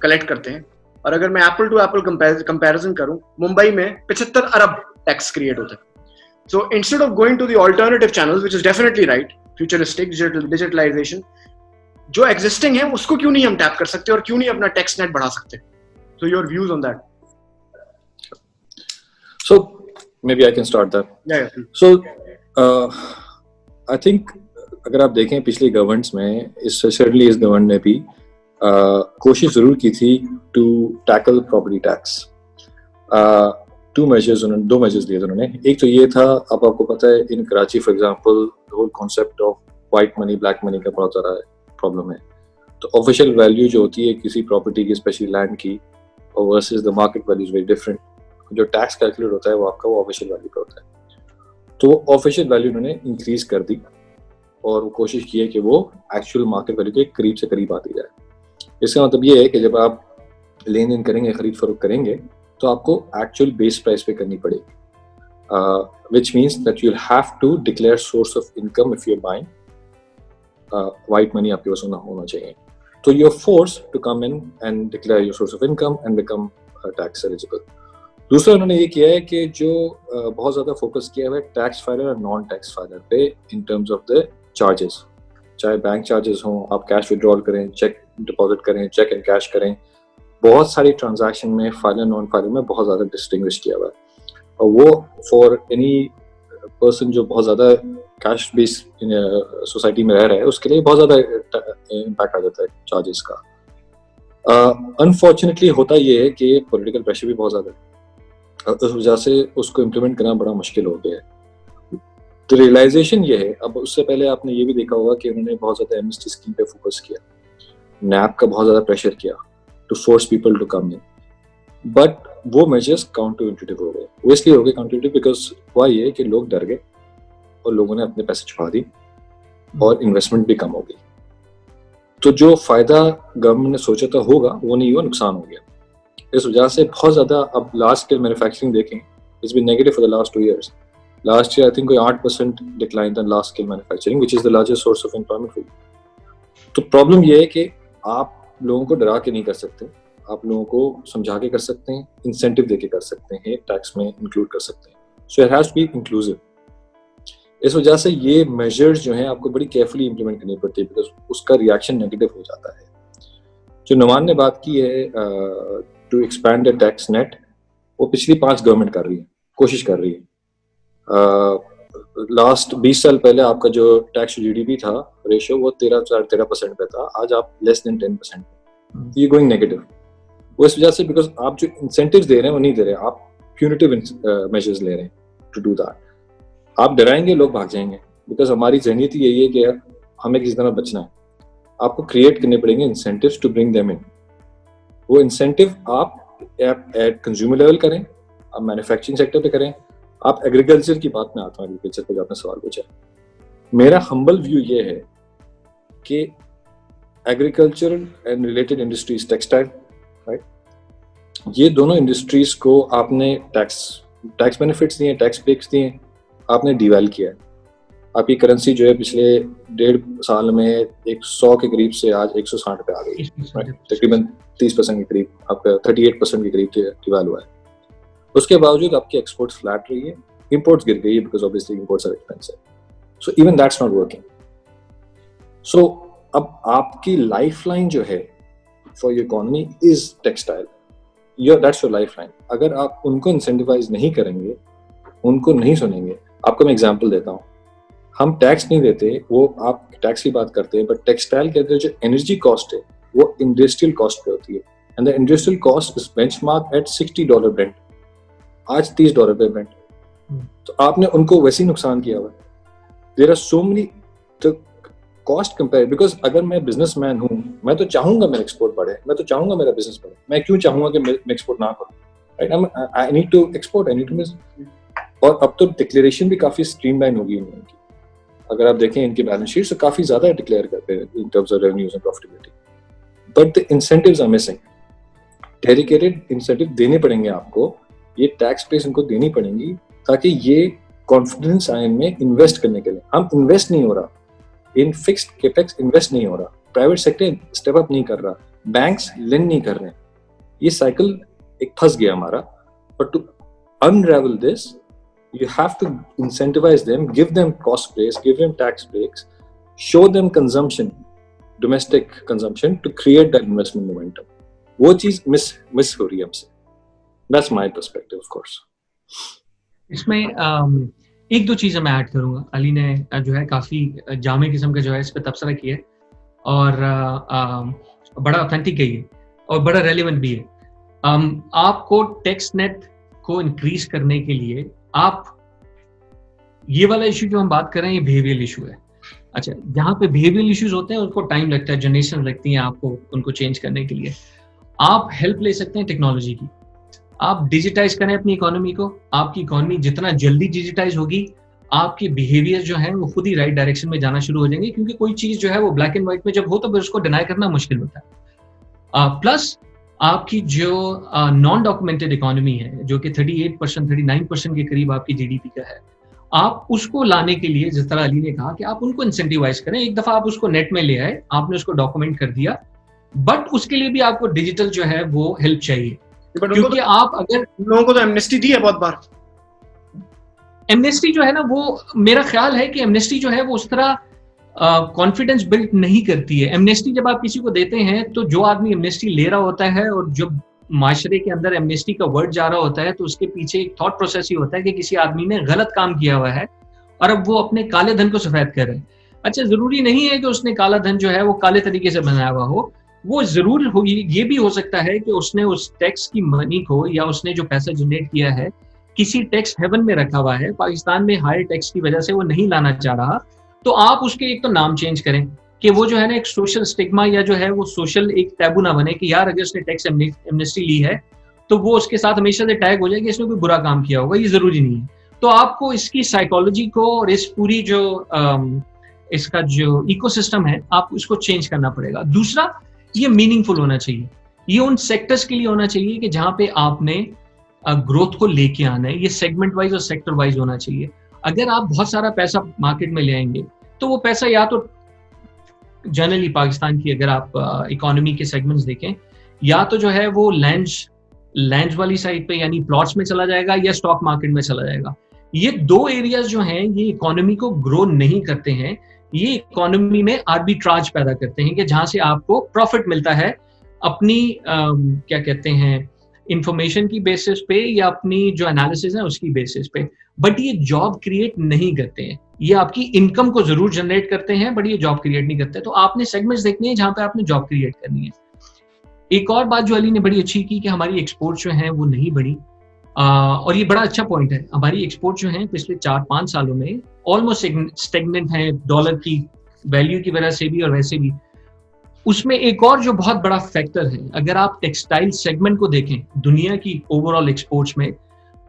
कलेक्ट करते हैं, और अगर मैं एप्पल टू एप्पल कंपैरिजन करूं, मुंबई में 75 अरब टैक्स क्रिएट होता है। So instead of going to the alternative channels, which is definitely right, futuristic digitalization, जो एग्जिस्टिंग है उसको क्यों नहीं हम टैप कर सकते और क्यों नहीं अपना टैक्स नेट बढ़ा सकते? So your views on that? So maybe I can start that. Yeah. So I think अगर आप देखें पिछली गवर्नमेंट्स में, certainly इस गवर्नमेंट ने भी कोशिश जरूर की थी to tackle property tax. 2 measures दिए थे उन्होंने। एक तो ये था, अब आपको पता है in Karachi for example whole concept of white money black money का बहुत सारा प्रॉब्लम है। तो ऑफिशियल वैल्यू जो होती है किसी प्रॉपर्टी की, स्पेशली लैंड की, और versus the market value is very different. जो टैक्स कैलकुलेट होता है वो आपका वो ऑफिशियल वैल्यू का होता है। तो ऑफिशियल वैल्यू उन्होंने इंक्रीज कर दी और वो कोशिश की है कि वो एक्चुअल मार्केट वैल्यू के करीब से करीब आती जाए। इसका मतलब ये है कि जब आप लेन देन करेंगे, खरीद फरोख्त करेंगे, तो आपको एक्चुअल बेस प्राइस पे करनी पड़ेगी, which means that you have to declare source of income if you are buying. White money आपके पास होना चाहिए। तो you are forced to come in and declare your source of income and become tax eligible. दूसरा उन्होंने ये किया है कि जो बहुत ज्यादा फोकस किया हुआ है टैक्स फाइलर और नॉन टैक्स फाइलर पे इन टर्म्स ऑफ द चार्जेस। चाहे बैंक चार्जेस हों, आप कैश विड्रॉल करें, चेक डिपॉजिट करें, चेक एंड कैश करें, बहुत सारी ट्रांजैक्शन में फाइलर नॉन फाइलर में बहुत ज़्यादा डिस्टिंग्विश किया हुआ है। और वो फॉर एनी पर्सन जो बहुत ज़्यादा कैश बेस्ड सोसाइटी में रह रहा है, उसके लिए बहुत ज़्यादा इम्पैक्ट आ जाता है चार्जेस का। अनफॉर्चुनेटली होता ये है कि पॉलिटिकल प्रेशर भी बहुत ज़्यादा है, उस वजह से उसको इम्प्लीमेंट करना बड़ा मुश्किल हो गया है। तो रियलाइजेशन ये है, अब उससे पहले आपने ये भी देखा होगा कि उन्होंने बहुत ज़्यादा एमएसटी स्कीम पे फोकस किया, नैप का बहुत ज़्यादा प्रेशर किया to force people to come in, but वो मेजर्स काउंटर इंट्यूटिव हो गए। वो इसलिए हो गए काउंटर इंट्यूटिव बिकॉज हुआ ये है कि लोग डर गए और लोगों ने अपने पैसे छुपा दी और इन्वेस्टमेंट भी कम हो गई। तो जो फायदा गवर्नमेंट ने सोचा था होगा वो नहीं हुआ, नुकसान हो गया। इस वजह से बहुत ज़्यादा अब लार्ज स्केल मैन्युफैक्चरिंग देखें, it's been negative for the last 2 years। Last year I think कोई 8% डिक्लाइन था large scale manufacturing, which is the largest source of employment for you. तो प्रॉब्लम ये है कि आप लोगों को डरा के नहीं कर सकते, आप लोगों को समझा के कर सकते हैं, इंसेंटिव दे के कर सकते हैं, टैक्स में इंक्लूड कर सकते हैं। So it has to be inclusive. इस वजह से ये मेजर्स जो हैं आपको बड़ी केयरफुली इंप्लीमेंट करनी पड़ती है, बिकॉज उसका रिएक्शन नेगेटिव हो जाता है। जो नुमान ने बात की है to expand the tax net, वो पिछली 5 गवर्नमेंट कर रही है, कोशिश कर रही है। लास्ट 20 साल पहले आपका जो टैक्स जीडीपी था रेशियो वो 13% पे था, आज आप लेस देन 10%, ये गोइंग नेगेटिव। वो इस वजह से बिकॉज आप जो इंसेंटिव्स दे रहे हैं वो नहीं दे रहे, आप प्यूनिटिव मेजर्स ले रहे हैं टू डू दैट। आप डराएंगे, लोग भाग जाएंगे, बिकॉज हमारी जहनीत यही है कि हमें किसी तरह बचना है। आपको क्रिएट करने पड़ेंगे incentives to bring them in. वो इंसेंटिव आप एट कंज्यूमर लेवल करें, आप मैन्युफैक्चरिंग सेक्टर पे करें। आप एग्रीकल्चर की बात में आता हूँ, एग्रीकल्चर पे आपने सवाल पूछा। मेरा हम्बल व्यू ये है कि agriculture and related industries, textile, right, ये दोनों इंडस्ट्रीज को आपने टैक्स बेनिफिट्स दिए, टैक्स ब्रेक्स दिए, आपने डिवैल्यू किया है। आपकी करेंसी जो है पिछले 1.5 साल में 100 के करीब से आज 160 पे आ गई, तकरीबन 30% के करीब, आपका 38% के करीब डिवैल्यू हुआ है। उसके बावजूद आपकी एक्सपोर्ट्स फ्लैट रही है imports गिर गई because obviously imports are expensive. So even that's not working. So अब आपकी lifeline जो है for your economy is textile. That's your lifeline. अगर आप उनको incentivize नहीं करेंगे, उनको नहीं सुनेंगे, आपको मैं example देता हूँ. हम टैक्स नहीं देते, वो आप टैक्स की बात करते हैं, बट टेक्सटाइल के अंदर जो एनर्जी कॉस्ट है वो इंडस्ट्रियल कॉस्ट पे होती है, and the industrial cost is benchmark at $60 Brent. आज $30 पे ब्रेंट. तो आपने उनको वैसे ही नुकसान किया हुआ. There are so many cost compare, because अगर मैं बिजनेसमैन हूँ, मैं तो चाहूंगा मेरा एक्सपोर्ट बढ़े, मैं तो चाहूंगा मेरा बिजनेस बढ़े. मैं क्यों चाहूंगा कि मैं एक्सपोर्ट ना करूँ? Right, I need to export, I need to business. और अब तो डिक्लेरेशन भी काफी स्ट्रीमलाइन होगी इनकी. अगर आप देखें इनकी बैलेंस शीट तो काफी ज्यादा डिक्लेयर करते हैं in terms of revenues and profitability, but the incentives are missing. Dedicated incentive देने पड़ेंगे आपको, ये टैक्स बेस इनको देनी पड़ेंगी ताकि ये कॉन्फिडेंस आए इनमें इन्वेस्ट करने के लिए. हम इन्वेस्ट नहीं हो रहा इन फिक्स्ड कैपेक्स, इन्वेस्ट नहीं हो रहा, प्राइवेट सेक्टर स्टेप अप नहीं कर रहा, बैंक्स लेंड नहीं कर रहे. ये साइकिल एक फंस गया हमारा. But to unravel this, you have to incentivize them, give them cost breaks, give them tax breaks, show them consumption, domestic consumption, to create that investment momentum. वो चीज मिस हो रही है हमसे. That's my perspective, of course. इसमें एक दो चीजें मैं ऐड करूंगा. अली ने जो है काफी जामे किस्म का जो है इस पे तबसरा किया है, और बड़ा ऑथेंटिक है ये, और बड़ा रेलिवेंट भी है. आपको टैक्स नेट को इंक्रीज करने के लिए आप, ये वाला इशू जो हम बात कर रहे हैं ये बिहेवियरल इशू है. अच्छा, जहाँ पे बिहेवियरल इश्यूज होते हैं उसको टाइम लगता है, जनरेशन लगती है आपको उनको चेंज करने के लिए. आप हेल्प ले सकते हैं टेक्नोलॉजी की. आप डिजिटाइज करें अपनी इकोनॉमी को. आपकी इकोनॉमी जितना जल्दी डिजिटाइज होगी, आपके बिहेवियर जो है वो खुद ही राइट डायरेक्शन में जाना शुरू हो जाएंगे, क्योंकि कोई चीज जो है वो ब्लैक एंड व्हाइट में जब हो तो उसको डिनाई करना मुश्किल होता है. प्लस आपकी जो नॉन डॉक्यूमेंटेड इकोनॉमी है, जो कि 38%, 39% के करीब आपकी जीडीपी का है, आप उसको लाने के लिए, जिस तरह अली ने कहा, कि आप उनको इंसेंटिवाइज करें. एक दफा आप उसको नेट में ले आए, आपने उसको डॉक्यूमेंट कर दिया, बट उसके लिए भी आपको डिजिटल जो है वो हेल्प चाहिए. क्योंकि आप अगर लोगों को तो एमनेस्टी दी है बहुत बार. एमनेस्टी जो है ना, वो मेरा ख्याल है कि एमनेस्टी जो है वो उस तरह कॉन्फिडेंस बिल्ड नहीं करती है. एमनेस्टी जब आप किसी को देते हैं तो जो आदमी एमनेस्टी ले रहा होता है और जब माशरे के अंदर एमनेस्टी का वर्ड जा रहा होता है तो उसके पीछे एक थॉट प्रोसेस ही होता है कि किसी आदमी ने गलत काम किया हुआ है और अब वो अपने काले धन को सफेद कर रहे हैं. अच्छा, जरूरी नहीं है कि उसने काला धन जो है वो काले तरीके से बनाया हुआ हो. वो जरूर हो, ये भी हो सकता है कि उसने उस टैक्स की मनी को, या उसने जो पैसा जनरेट किया है किसी टैक्स हेवन में रखा हुआ है. पाकिस्तान में हायर टैक्स की वजह से वो नहीं लाना चाह रहा. तो आप उसके एक तो नाम चेंज करें कि वो जो है ना एक सोशल स्टिग्मा, या जो है वो सोशल एक टैबू ना बने कि यार अगर उसने टैक्स एमनेस्टी ली है तो वो उसके साथ हमेशा से टैग हो जाए कि इसने कोई बुरा काम किया होगा. ये जरूरी नहीं है. तो आपको इसकी साइकोलॉजी को और इस पूरी जो इसका जो इकोसिस्टम है, आप इसको चेंज करना पड़ेगा. दूसरा, ये मीनिंगफुल होना चाहिए. ये उन सेक्टर्स के लिए होना चाहिए कि जहां पे आपने ग्रोथ को लेके आना है. ये सेगमेंट वाइज और सेक्टर वाइज होना चाहिए. अगर आप बहुत सारा पैसा मार्केट में ले आएंगे तो वो पैसा या तो जनरली पाकिस्तान की अगर आप इकोनॉमी के सेगमेंट्स देखें, या तो जो है वो लैंड वाली साइड पे यानी प्लॉट्स में चला जाएगा, या स्टॉक मार्केट में चला जाएगा. ये दो एरियाज जो हैं ये इकोनॉमी को ग्रो नहीं करते हैं. ये इकोनॉमी में आर्बिट्राज पैदा करते हैं कि जहां से आपको प्रॉफिट मिलता है अपनी क्या कहते हैं इंफॉर्मेशन की बेसिस पे, या अपनी जो एनालिसिस है उसकी बेसिस पे. बट ये जॉब क्रिएट नहीं करते हैं. ये आपकी इनकम को जरूर जनरेट करते हैं, बट ये जॉब क्रिएट नहीं करते. तो आपने सेगमेंट्स देखने हैं जहां पे आपने जॉब क्रिएट करनी है. एक और बात जो अली ने बड़ी अच्छी की कि हमारी एक्सपोर्ट जो है वो नहीं बढ़ी, और ये बड़ा अच्छा पॉइंट है. हमारी एक्सपोर्ट जो है पिछले 4-5 सालों में ऑलमोस्ट स्टेगनेंट है, डॉलर की वैल्यू की वजह से भी और वैसे भी. उसमें एक और जो बहुत बड़ा फैक्टर है, अगर आप टेक्सटाइल सेगमेंट को देखें दुनिया की ओवरऑल एक्सपोर्ट्स में,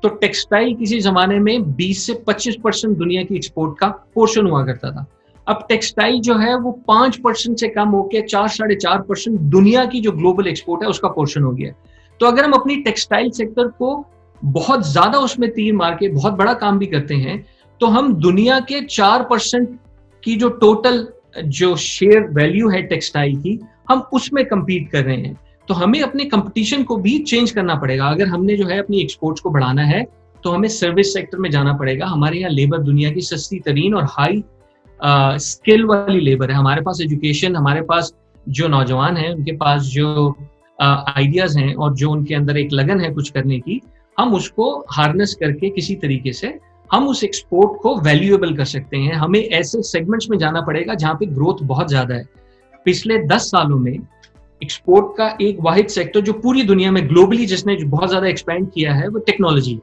तो टेक्सटाइल किसी जमाने में 20 से 25% दुनिया की एक्सपोर्ट का पोर्शन हुआ करता था. अब टेक्सटाइल जो है वो 5% से कम होकर 4-4.5% दुनिया की जो ग्लोबल एक्सपोर्ट है उसका पोर्शन हो गया. तो अगर हम अपनी टेक्सटाइल सेक्टर को बहुत ज्यादा उसमें तीर मार के बहुत बड़ा काम भी करते हैं, तो हम दुनिया के 4% की जो टोटल जो शेयर वैल्यू है टेक्सटाइल की, हम उसमें compete कर रहे हैं. तो हमें अपने कंपटीशन को भी चेंज करना पड़ेगा. अगर हमने जो है अपनी एक्सपोर्ट्स को बढ़ाना है तो हमें सर्विस सेक्टर में जाना पड़ेगा। हमारे यहाँ लेबर दुनिया की सस्ती तरीन और हाई स्किल वाली लेबर है। हमारे पास एजुकेशन, हमारे पास जो नौजवान हैं उनके पास जो आइडियाज हैं और जो उनके अंदर एक लगन है कुछ करने की, हम उसको हार्नेस करके किसी तरीके से हम उस एक्सपोर्ट को वैल्यूएबल कर सकते हैं। हमें ऐसे सेगमेंट्स में जाना पड़ेगा जहाँ पे ग्रोथ बहुत ज्यादा है। पिछले 10 सालों में एक्सपोर्ट का एक वाहिद सेक्टर जो पूरी दुनिया में ग्लोबली जिसने बहुत ज्यादा एक्सपेंड किया है वो टेक्नोलॉजी है,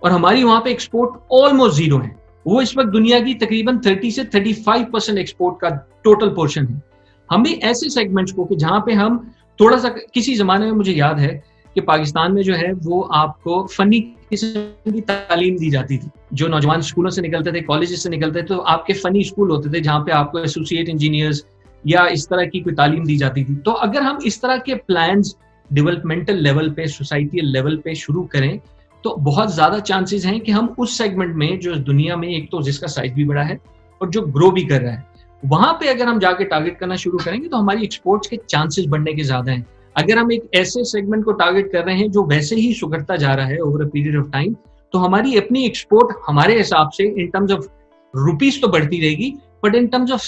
और हमारी वहां पे एक्सपोर्ट ऑलमोस्ट जीरो है। वो इस वक्त दुनिया की तकरीबन 30 से 35% एक्सपोर्ट का टोटल पोर्शन है। हमें ऐसे सेगमेंट्स को कि जहां पे हम थोड़ा सा, किसी जमाने में मुझे याद है कि पाकिस्तान में जो है वो आपको फनी किस्म की तालीम दी जाती थी। जो नौजवान स्कूलों से निकलते थे, कॉलेजेस से निकलते थे, तो आपके फनी स्कूल होते थे जहाँ पे आपको एसोसिएट इंजीनियर्स या इस तरह की कोई तालीम दी जाती थी। तो अगर हम इस तरह के प्लान्स डेवलपमेंटल लेवल पे, सोसाइटियल लेवल पे शुरू करें तो बहुत ज्यादा चांसेस हैं कि हम उस सेगमेंट में जो दुनिया में एक तो जिसका साइज भी बड़ा है और जो ग्रो भी कर रहा है, वहां पे अगर हम जाके टारगेट करना शुरू करेंगे तो हमारी एक्सपोर्ट्स के चांसेस बढ़ने के ज्यादा हैं। अगर हम एक ऐसे सेगमेंट को टारगेट कर रहे हैं जो वैसे ही सुधरता जा रहा है over a period of time, तो हमारी अपनी एक्सपोर्ट हमारे हिसाब से इन टर्म्स ऑफ रुपीज तो बढ़ती रहेगी, but in terms of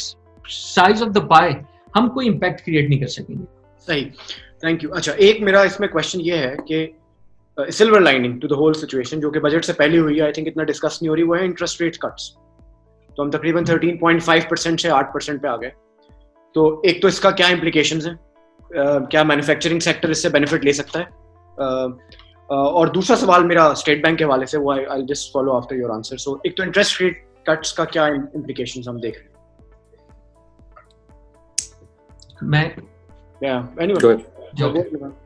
size of the pie हम कोई इम्पैक्ट क्रिएट नहीं कर सकेंगे। सही, थैंक यू। अच्छा, एक मेरा इसमें क्वेश्चन ये है कि silver lining to the whole situation जो कि बजट से पहले हुई है, आई थिंक इतना डिस्कस नहीं हो रही, वो है इंटरेस्ट रेट कट्स। तो हम तकरीबन 13.5% से 8% पे आ गए। तो एक तो इसका क्या इम्प्लीकेशंस हैं, क्या मैन्युफैक्चरिंग सेक्टर इससे बेनिफिट ले सकता है, और दूसरा सवाल मेरा स्टेट बैंक के हवाले से, वो I just follow after your answer. So एक तो इंटरेस्ट रेट कट्स का क्या इम्प्लीकेशंस हम देख रहे हैं।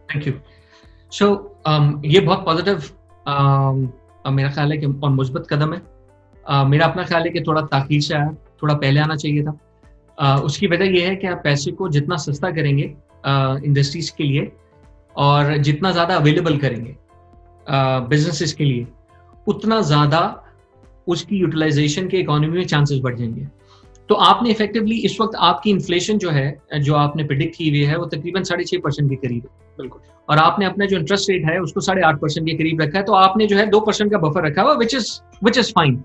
Thank you. सो ये बहुत पॉजिटिव मेरा ख्याल है कि और मुस्बत कदम है। मेरा अपना ख्याल है कि थोड़ा ताखीर से आया, थोड़ा पहले आना चाहिए था। उसकी वजह यह है कि आप पैसे को जितना सस्ता करेंगे इंडस्ट्रीज के लिए और जितना ज़्यादा अवेलेबल करेंगे बिजनेसेस के लिए, उतना ज़्यादा उसकी यूटिलाइजेशन के इकोनॉमी में चांसेस बढ़ जाएंगे। तो आपने इफेक्टिवली इस वक्त आपकी इन्फ्लेशन जो है, जो आपने प्रिडिक्ट की हुई है, वो तकरीबन 6.5% के करीब है। बिल्कुल। और आपने अपना जो इंटरेस्ट रेट है उसको 8.5% के करीब रखा है। तो आपने जो है 2% का बफर रखा हुआ, विच इज फाइन।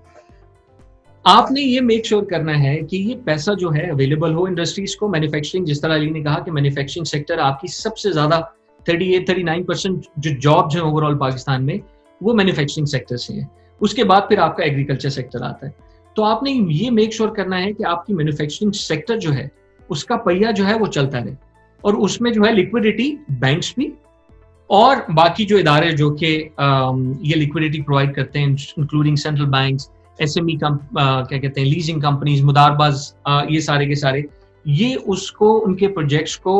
आपने ये मेक श्योर करना है कि ये पैसा जो है अवेलेबल हो इंडस्ट्रीज को। मैन्युफैक्चरिंग, जिस तरह अली ने कहा कि मैन्युफैक्चरिंग सेक्टर आपकी सबसे ज्यादा 38-39% जो जॉब्स हैं ओवरऑल पाकिस्तान में, वो मैन्युफैक्चरिंग सेक्टर से हैं। उसके बाद फिर आपका एग्रीकल्चर सेक्टर आता है। तो आपने ये मेक श्योर करना है कि आपकी मैन्युफैक्चरिंग सेक्टर जो है उसका पहिया जो है वो चलता रहे, और उसमें जो है लिक्विडिटी बैंक्स भी और बाकी जो इदारे जो कि ये लिक्विडिटी प्रोवाइड करते हैं, इंक्लूडिंग सेंट्रल बैंक्स, SME क्या कहते हैं, लीजिंग कंपनीज, मुदारबाज, ये सारे के सारे, ये उसको उनके प्रोजेक्ट्स को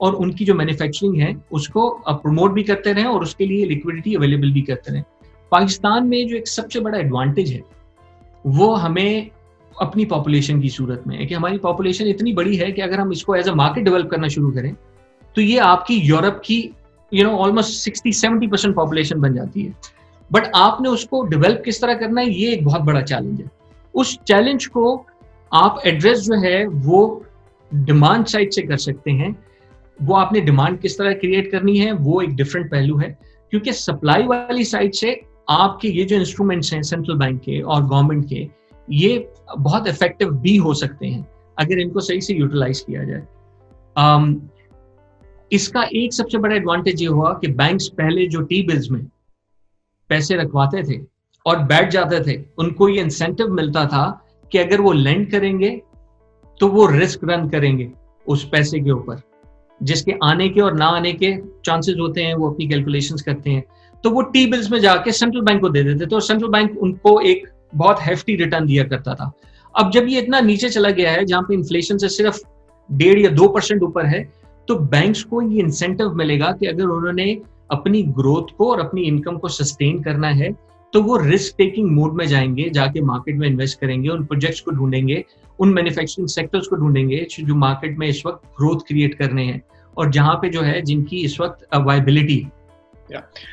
और उनकी जो मैन्युफैक्चरिंग है उसको प्रमोट भी करते रहें और उसके लिए लिक्विडिटी अवेलेबल भी करते रहें। पाकिस्तान में जो एक सबसे बड़ा एडवांटेज है वो हमें अपनी पॉपुलेशन की सूरत में है कि हमारी पॉपुलेशन इतनी बड़ी है कि अगर हम इसको एज अ मार्केट डेवलप करना शुरू करें तो ये आपकी यूरोप की ऑलमोस्ट 60-70% पॉपुलेशन बन जाती है। बट आपने उसको डेवलप किस तरह करना है, ये एक बहुत बड़ा चैलेंज है। उस चैलेंज को आप एड्रेस जो है वो डिमांड साइड से कर सकते हैं। वो आपने डिमांड किस तरह क्रिएट करनी है वो एक डिफरेंट पहलू है, क्योंकि सप्लाई वाली साइड से आपके ये जो इंस्ट्रूमेंट्स हैं सेंट्रल बैंक के और गवर्नमेंट के, ये बहुत इफेक्टिव भी हो सकते हैं अगर इनको सही से यूटिलाइज किया जाए। इसका एक सबसे बड़ा एडवांटेज ये हुआ कि बैंक्स पहले जो टी बिल्स में पैसे रखवाते थे और बैठ जाते थे, उनको ये इंसेंटिव मिलता था कि अगर वो लेंड करेंगे तो वो रिस्क रन करेंगे उस पैसे के ऊपर, जिसके आने के और ना आने के चांसेस होते हैं, वो अपनी कैलकुलेशंस करते हैं। तो वो टी बिल्स में जाके सेंट्रल बैंक को दे देते थे और सेंट्रल बैंक उनको एक बहुत हेफ्टी रिटर्न दिया करता था। अब जब ये इतना नीचे चला गया है जहां पे इन्फ्लेशन से सिर्फ 1.5 या 2% ऊपर है, तो बैंक्स को ये इंसेंटिव मिलेगा कि अगर उन्होंने अपनी ग्रोथ को और अपनी इनकम को सस्टेन करना है तो वो रिस्क टेकिंग मोड में जाएंगे, जाके मार्केट में इन्वेस्ट करेंगे, उन प्रोजेक्ट्स को ढूंढेंगे, उन मैन्युफैक्चरिंग सेक्टर्स को ढूंढेंगे जो मार्केट में इस वक्त ग्रोथ क्रिएट करने हैं और जहां पे जो है जिनकी इस वक्त वायबिलिटी।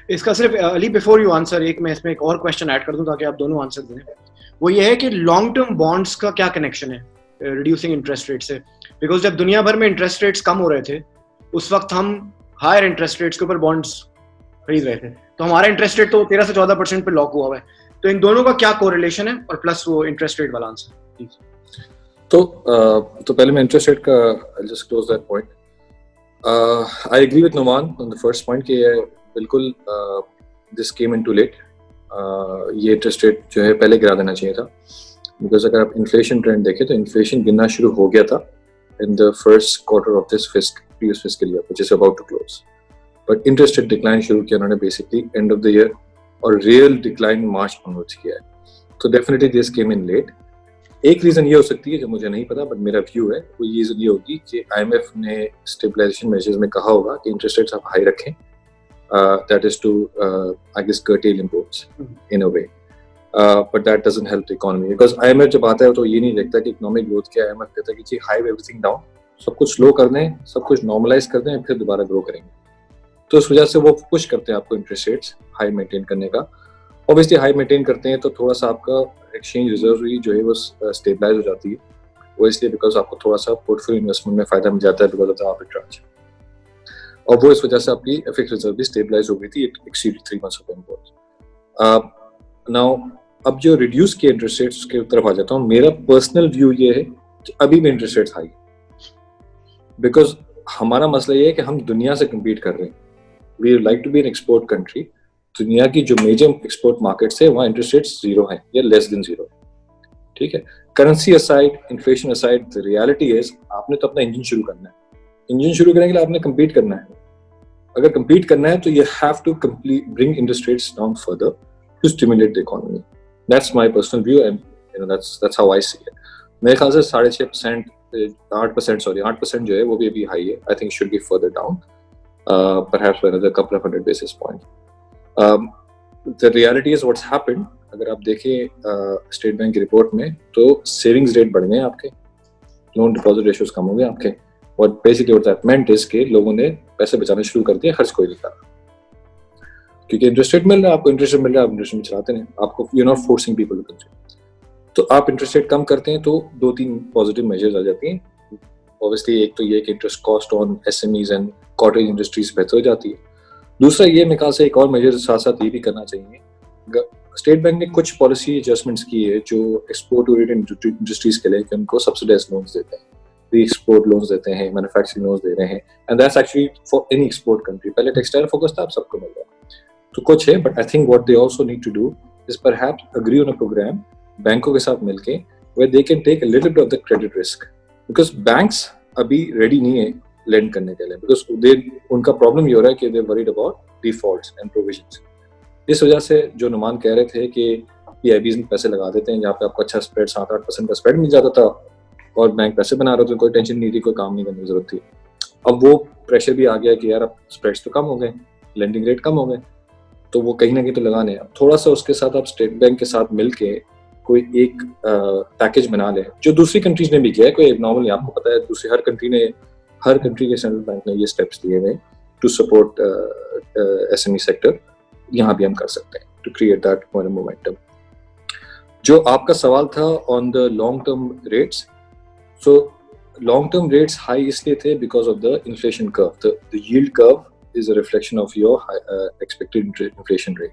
इसका सिर्फ अली, बिफोर यू आंसर, एक मैं इसमें एक और क्वेश्चन ऐड कर दूं ताकि आप दोनों आंसर दें। वो ये है कि लॉन्ग टर्म बॉन्ड्स का क्या कनेक्शन है रिड्यूसिंग इंटरेस्ट रेट से? बिकॉज जब दुनिया भर में इंटरेस्ट रेट्स कम हो रहे थे उस वक्त हम हायर इंटरेस्ट रेट्स के ऊपर बॉन्ड्स खरीद रहे थे। तो तो हमारा इंटरेस्ट रेट तो 13 से 14% पे लॉक हुआ हुआ है, तो इन दोनों का क्या कोरिलेशन है, और प्लस वो इंटरेस्ट रेट वाला आंसर। तो पहले मैं इंटरेस्ट रेट का just close that point. I agree with Numan on the first point कि बिल्कुल दिस केम इनटू लेट। ये इंटरेस्ट रेट जो है पहले गिरा देना चाहिए था, बिकॉज अगर आप इन्फ्लेशन ट्रेंड देखें तो इन्फ्लेशन गिरना शुरू हो गया था in the first quarter of this previous fiscal year, which is about to close. But interest rate decline शुरू किया उन्होंने basically end of the year, और real decline March onwards किया है। तो definitely this came in late। एक reason ये हो सकती है जो मुझे नहीं पता, बट मेरा व्यू है वो ये रीजन ये होगी कि IMF ने स्टेबलाइजेशन मेजर्स में कहा होगा कि इंटरेस्ट रेट्स आप हाई रखें, that is to I guess curtail imports in a way, but that doesn't help the economy, because IMF जब आता है तो ये नहीं देखता कि इकोनॉमिक ग्रोथ क्या है। IMF कहता है कि जी हाइव एवरीथिंग डाउन, सब कुछ स्लो कर दें, सब कुछ नॉर्मलाइज कर दें, फिर दोबारा ग्रो करेंगे। तो इस वजह से वो पुश करते हैं आपको इंटरेस्ट रेट्स हाई मेंटेन करने का। ऑब्वियसली हाई मेंटेन करते हैं तो थोड़ा सा आपका एक्सचेंज रिजर्व जो है वो स्टेबलाइज हो जाती है, वो इसलिए बिकॉज आपको थोड़ा सा पोर्टफोलियो इन्वेस्टमेंट में फायदा मिल जाता है बिकॉज ऑफ द आर्बिट्राज, और वो इस वजह से आपकी एफएक्स रिजर्व भी स्टेबलाइज हो गई थी, it exceeded 3 months of imports. Now अब जो रिड्यूस किए इंटरेस्ट रेट्स के तरफ आ जाता हूँ। मेरा पर्सनल व्यू ये है कि अभी भी इंटरेस्ट रेट्स हाई, बिकॉज हमारा मसला ये है कि हम दुनिया से कम्पीट कर रहे हैं। We like to be an export country. दुनिया की जो मेजर एक्सपोर्ट मार्केट्स है वहाँ इंटरेस्ट रेट्स जीरो है या लेस देन जीरो, ठीक है। Currency aside, inflation aside, the reality is आपने तो अपना इंजन शुरू करना है। इंजन शुरू करने के लिए आपने कम्पीट करना है। अगर कम्पीट करना है तो you have to bring interest rates down further to stimulate the economy. That's my personal view and that's how I see it. मेरे ख्याल से 6.5%, 8% जो है वो भी अभी हाई है। I think should be further down, perhaps by another couple of 100 basis points. The reality is what's happened, अगर आप देखें स्टेट बैंक की रिपोर्ट में तो सेविंग्स रेट बढ़ गए आपके, लोन डिपॉजिट रेशियोज कम हो गए आपके, और basically what that meant is कि लोगों ने पैसे बचाना शुरू कर दिया, खर्च कोई नहीं करा, क्योंकि इंटरेस्ट रेट मिल रहा है आपको, इंटरेस्ट रेट मिल रहा है, आप इंटरेस्ट में चलाते हैं, आपको you not forcing people to consume. तो आप इंटरेस्ट रेट कम करते हैं तो 2-3 पॉजिटिव मेजर्स आ जाती हैं। ऑब्वियसली एक तो ये कि interest cost on SMEs and cottage industries बेहतर हो जाती है। दूसरा ये मेरे ख्याल से एक और मेजर साथ साथ ये भी करना चाहिए, स्टेट बैंक ने कुछ पॉलिसी एडजस्टमेंट्स की है जो एक्सपोर्ट ओरिएंटेड इंडस्ट्रीज के लिए, कि उनको सब्सिडाइज लोन्स देते हैं, री-एक्सपोर्ट लोन्स देते हैं, मैन्युफैक्चरिंग लोन्स दे रहे हैं, and that's actually for any export country. पहले टेक्सटाइल फोकस था, अब सबको मिल रहा है, तो कुछ है। But I think what they also need to do is perhaps agree on a program बैंकों के साथ मिलके where they can take a little bit of the credit risk, because banks अभी ready नहीं है lend करने के लिए, because उनका problem ये हो रहा है कि they're worried about defaults and provisions। इस वजह से जो नुमान कह रहे थे कि PIBs में पैसे लगा देते हैं जहाँ पे आपको अच्छा स्प्रेड 7-8% का स्प्रेड मिल जाता था और बैंक पैसे बना रहे थे, कोई टेंशन नहीं थी, कोई काम नहीं करने की जरूरत थी। अब वो प्रेशर भी आ गया कि यार अब स्प्रेड्स तो कम हो गए, लेंडिंग रेट कम हो गए, तो वो कहीं ना कहीं तो लगाने। अब थोड़ा सा उसके साथ आप स्टेट बैंक के साथ मिलके कोई एक पैकेज बना ले, जो दूसरी कंट्रीज ने भी किया है, कोई एबनॉर्मल, आपको पता है दूसरी हर कंट्री के सेंट्रल बैंक ने ये स्टेप्स लिए हैं टू सपोर्ट एसएमई सेक्टर। यहाँ भी हम कर सकते हैं टू क्रिएट दैट मोमेंटम। जो आपका सवाल था on the long term rates, so long term rates high इसलिए थे because of the inflation curve. The yield curve is a reflection of your expected inflation rate.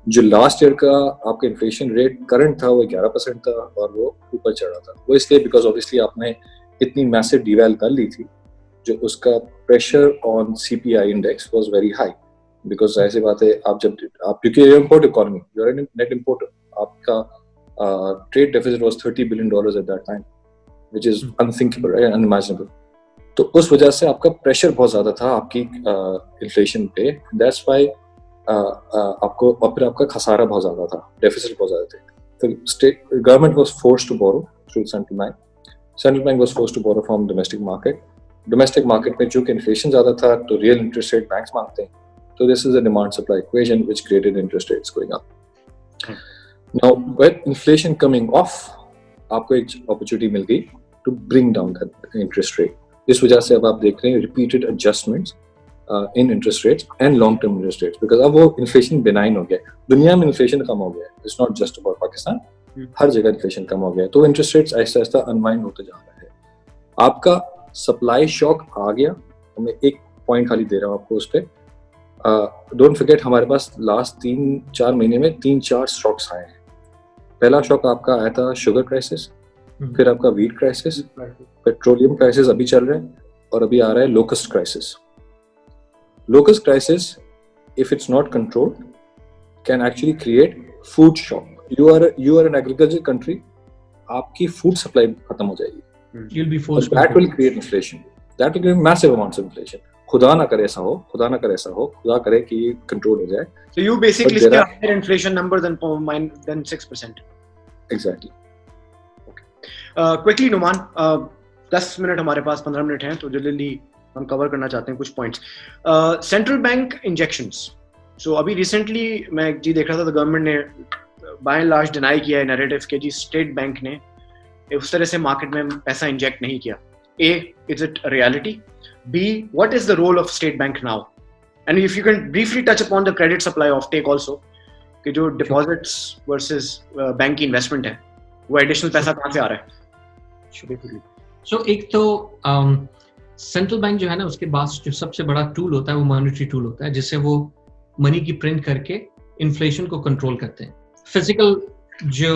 जो लास्ट ईयर का आपका inflation rate current था वो 11% था और वो ऊपर चढ़ा था, वो इसलिए बिकॉज ऑब्वियसली आपने इतनी मैसिव डिवैल कर ली थी, जो उसका pressure on CPI index was very high. Because ऐसी बात है, आप क्योंकि import economy, you are net importer, आपका trade deficit was $30 billion at that time, which is unthinkable, unimaginable. तो उस वजह से आपका प्रेशर बहुत ज्यादा था आपकी इन्फ्लेशन पे, दैट्स व्हाई आपको, और फिर आपका खसारा बहुत ज्यादा था, डेफिसिट बहुत ज्यादा थे। तो state government was forced to borrow through central bank, central bank was forced to borrow from domestic market. Domestic market में चूंकि इन्फ्लेशन ज्यादा था तो रियल इंटरेस्ट रेट बैंक्स मांगते हैं, तो this is a demand supply equation which created interest rates going up. Now with inflation coming off, आपको एक अपॉर्चुनिटी मिल गई to bring down that interest rate. इस वजह से अब आप देख रहे हैं repeated adjustments in interest rates and long term interest rates, because अब वो inflation benign हो गया, दुनिया में inflation कम हो गया, it's not just about Pakistan, हर जगह inflation कम हो गया, तो interest rates ऐसा ऐसा unwind होते जा रहा है। आपका supply shock आ गया, मैं एक point खाली दे रहा हूँ आपको उस पे, डोंट फॉरगेट हमारे पास लास्ट 3-4 महीने में 3-4 शॉक्स आए हैं। पहला शॉक आपका आया था शुगर क्राइसिस, फिर आपका वीट क्राइसिस, पेट्रोलियम क्राइसिस अभी चल रहा है, और अभी आ रहा है locust crisis. Locust crisis if it's not controlled can actually create food shock. You are an agriculture country, आपकी food supply खत्म हो जाएगी, you'll be forced that will create inflation, that will create massive amounts of inflation. खुदा ना करे ऐसा हो, खुदा करे कि कंट्रोल हो जाए। So you basically see a higher inflation number than 6%. Exactly. Okay. Quickly Numan, 10 minute हमारे पास, 15 मिनट हैं, तो जल्दी हम कवर करना चाहते हैं कुछ पॉइंट्स। सेंट्रल बैंक इंजेक्शंस, सो अभी रिसेंटली मैं जी देख रहा था, तो गवर्नमेंट ने बाय एंड लार्ज डिनाई किया है नैरेटिव के जी स्टेट बैंक ने उस तरह से मार्केट में पैसा इंजेक्ट नहीं किया। A, is it reality? B, what is the role of State Bank now? And if you can briefly touch upon the credit supply of tech also, कि जो डिपॉजिट्स वर्सेस बैंक की investment है, वो additional पैसा कहाँ से आ रहा है? सो एक तो सेंट्रल बैंक जो है ना, उसके पास जो सबसे बड़ा टूल होता है वो मॉनेटरी टूल होता है, जिससे वो मनी की प्रिंट करके इन्फ्लेशन को कंट्रोल करते हैं। फिजिकल जो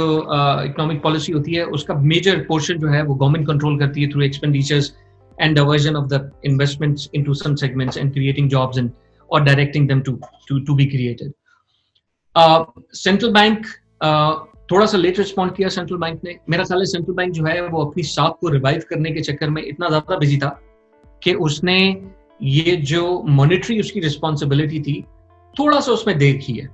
इकोनॉमिक पॉलिसी होती है, उसका मेजर पोर्शन जो है वो गवर्नमेंट कंट्रोल करती है through expenditures and diversion of the investments into some segments and creating jobs and और directing them to be created. Central bank थोड़ा सा लेट रिस्पॉन्ड किया सेंट्रल बैंक ने। मेरा ख्याल है सेंट्रल बैंक जो है वो अपनी साख को रिवाइव करने के चक्कर में इतना ज्यादा बिजी था कि उसने ये जो मॉनेटरी उसकी रिस्पॉन्सिबिलिटी थी, थोड़ा सा उसमें देर की है।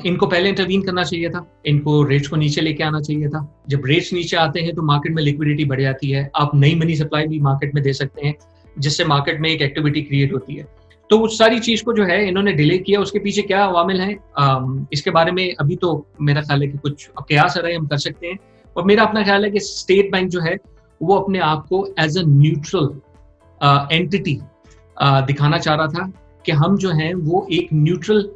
इनको पहले इंटरवीन करना चाहिए था, इनको रेट्स को नीचे लेके आना चाहिए था। जब रेट्स नीचे आते हैं तो मार्केट में लिक्विडिटी बढ़ जाती है, आप नई मनी सप्लाई भी मार्केट में दे सकते हैं, जिससे मार्केट में एक एक्टिविटी क्रिएट होती है। तो उस सारी चीज को जो है इन्होंने डिले किया। उसके पीछे क्या अवामिल हैं, इसके बारे में अभी तो मेरा ख्याल है कि कुछ कयास रहे हम कर सकते हैं। और मेरा अपना ख्याल है कि स्टेट बैंक जो है वो अपने आप को एज अ न्यूट्रल एंटिटी दिखाना चाह रहा था कि हम जो हैं वो एक न्यूट्रल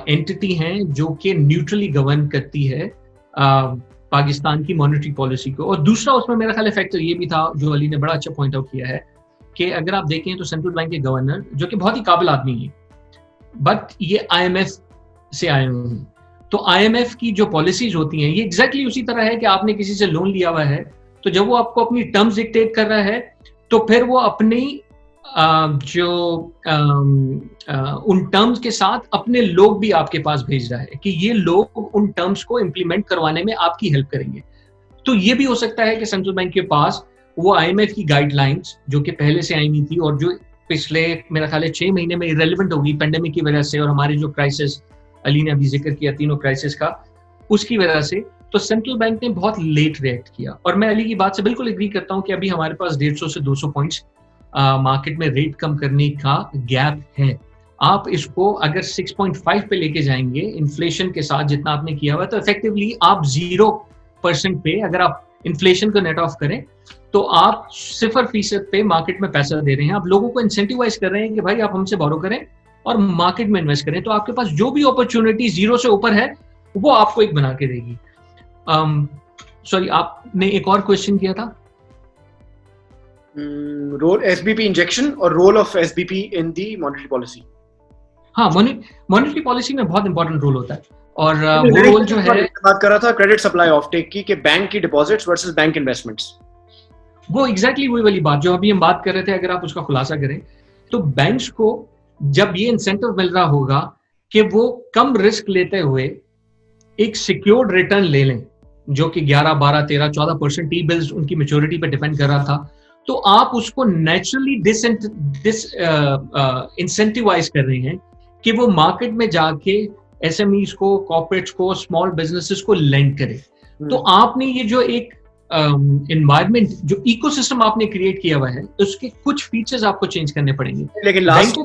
एंटिटी हैं जो कि न्यूट्रली गवर्न करती है पाकिस्तान की मॉनेटरी पॉलिसी को। और दूसरा उसमें मेरा ख्याल फैक्टर ये भी था, जो अली ने बड़ा अच्छा पॉइंट आउट किया है, कि अगर आप देखें तो सेंट्रल बैंक के गवर्नर, जो कि बहुत ही काबिल आदमी है, बट ये IMF से आए हुए हैं, तो IMF की जो पॉलिसीज होती हैं ये एग्जैक्टली उसी तरह है कि आपने किसी से लोन लिया हुआ है, तो जब वो आपको अपनी टर्म्स डिक्टेट कर रहा है तो फिर वो अपनी उन टर्म्स के साथ अपने लोग भी आपके पास भेज रहा है कि ये लोग उन टर्म्स को इम्प्लीमेंट करवाने में आपकी हेल्प करेंगे। तो ये भी हो सकता है कि सेंट्रल बैंक के पास वो IMF की गाइडलाइंस जो कि पहले से आई नहीं थी और जो पिछले मेरा ख्याल है 6 महीने में इरेलेवेंट होगी पेंडेमिक की वजह से, और हमारे जो क्राइसिस अली ने अभी जिक्र किया तीनों क्राइसिस का, उसकी वजह से, तो सेंट्रल बैंक ने बहुत लेट रिएक्ट किया। और मैं अली की बात से बिल्कुल एग्री करता हूं कि अभी हमारे पास 150 से 200 पॉइंट्स मार्केट में रेट कम करने का गैप है। आप इसको अगर 6.5 पे लेके जाएंगे इन्फ्लेशन के साथ जितना आपने किया हुआ, तो इफेक्टिवली आप 0% पे, अगर आप इन्फ्लेशन को नेट ऑफ करें तो आप 0% पे मार्केट में पैसा दे रहे हैं। आप लोगों को इंसेंटिवाइज कर रहे हैं कि भाई आप हमसे बोरो करें और मार्केट में इन्वेस्ट करें, तो आपके पास जो भी अपॉर्चुनिटी 0 से ऊपर है वो आपको एक बना के देगी। सॉरी, आपने एक और क्वेश्चन किया था, रोल SBP इंजेक्शन और role of SBP in the monetary policy. हाँ, मॉनेटरी पॉलिसी में बहुत इंपॉर्टेंट रोल होता है, और वो रोल जो है, बात कर रहा था क्रेडिट सप्लाई ऑफ टेक की, कि बैंक की डिपॉजिट्स वर्सेस बैंक इन्वेस्टमेंट्स, वो एग्जैक्टली वही वाली बात जो अभी हम बात कर रहे थे। अगर आप उसका खुलासा करें तो बैंक्स को जब ये इंसेंटिव मिल रहा होगा कि वो कम रिस्क लेते हुए एक सिक्योर्ड रिटर्न ले लें, जो कि 11, 12, 13, 14% टी बिल्स उनकी मैच्योरिटी पे डिपेंड कर रहा था, तो आप उसको नेचुरली इंसेंटिवाइज कर रहे हैं कि वो मार्केट में जाके SMEs को, कॉर्पोरेट्स को, स्मॉल बिजनेसेस को लेंड करे। तो आपने ये जो एक एनवायरनमेंट, जो इकोसिस्टम आपने क्रिएट किया हुआ है, उसके कुछ फीचर्स आपको चेंज करने पड़ेंगे। लेकिन लास्ट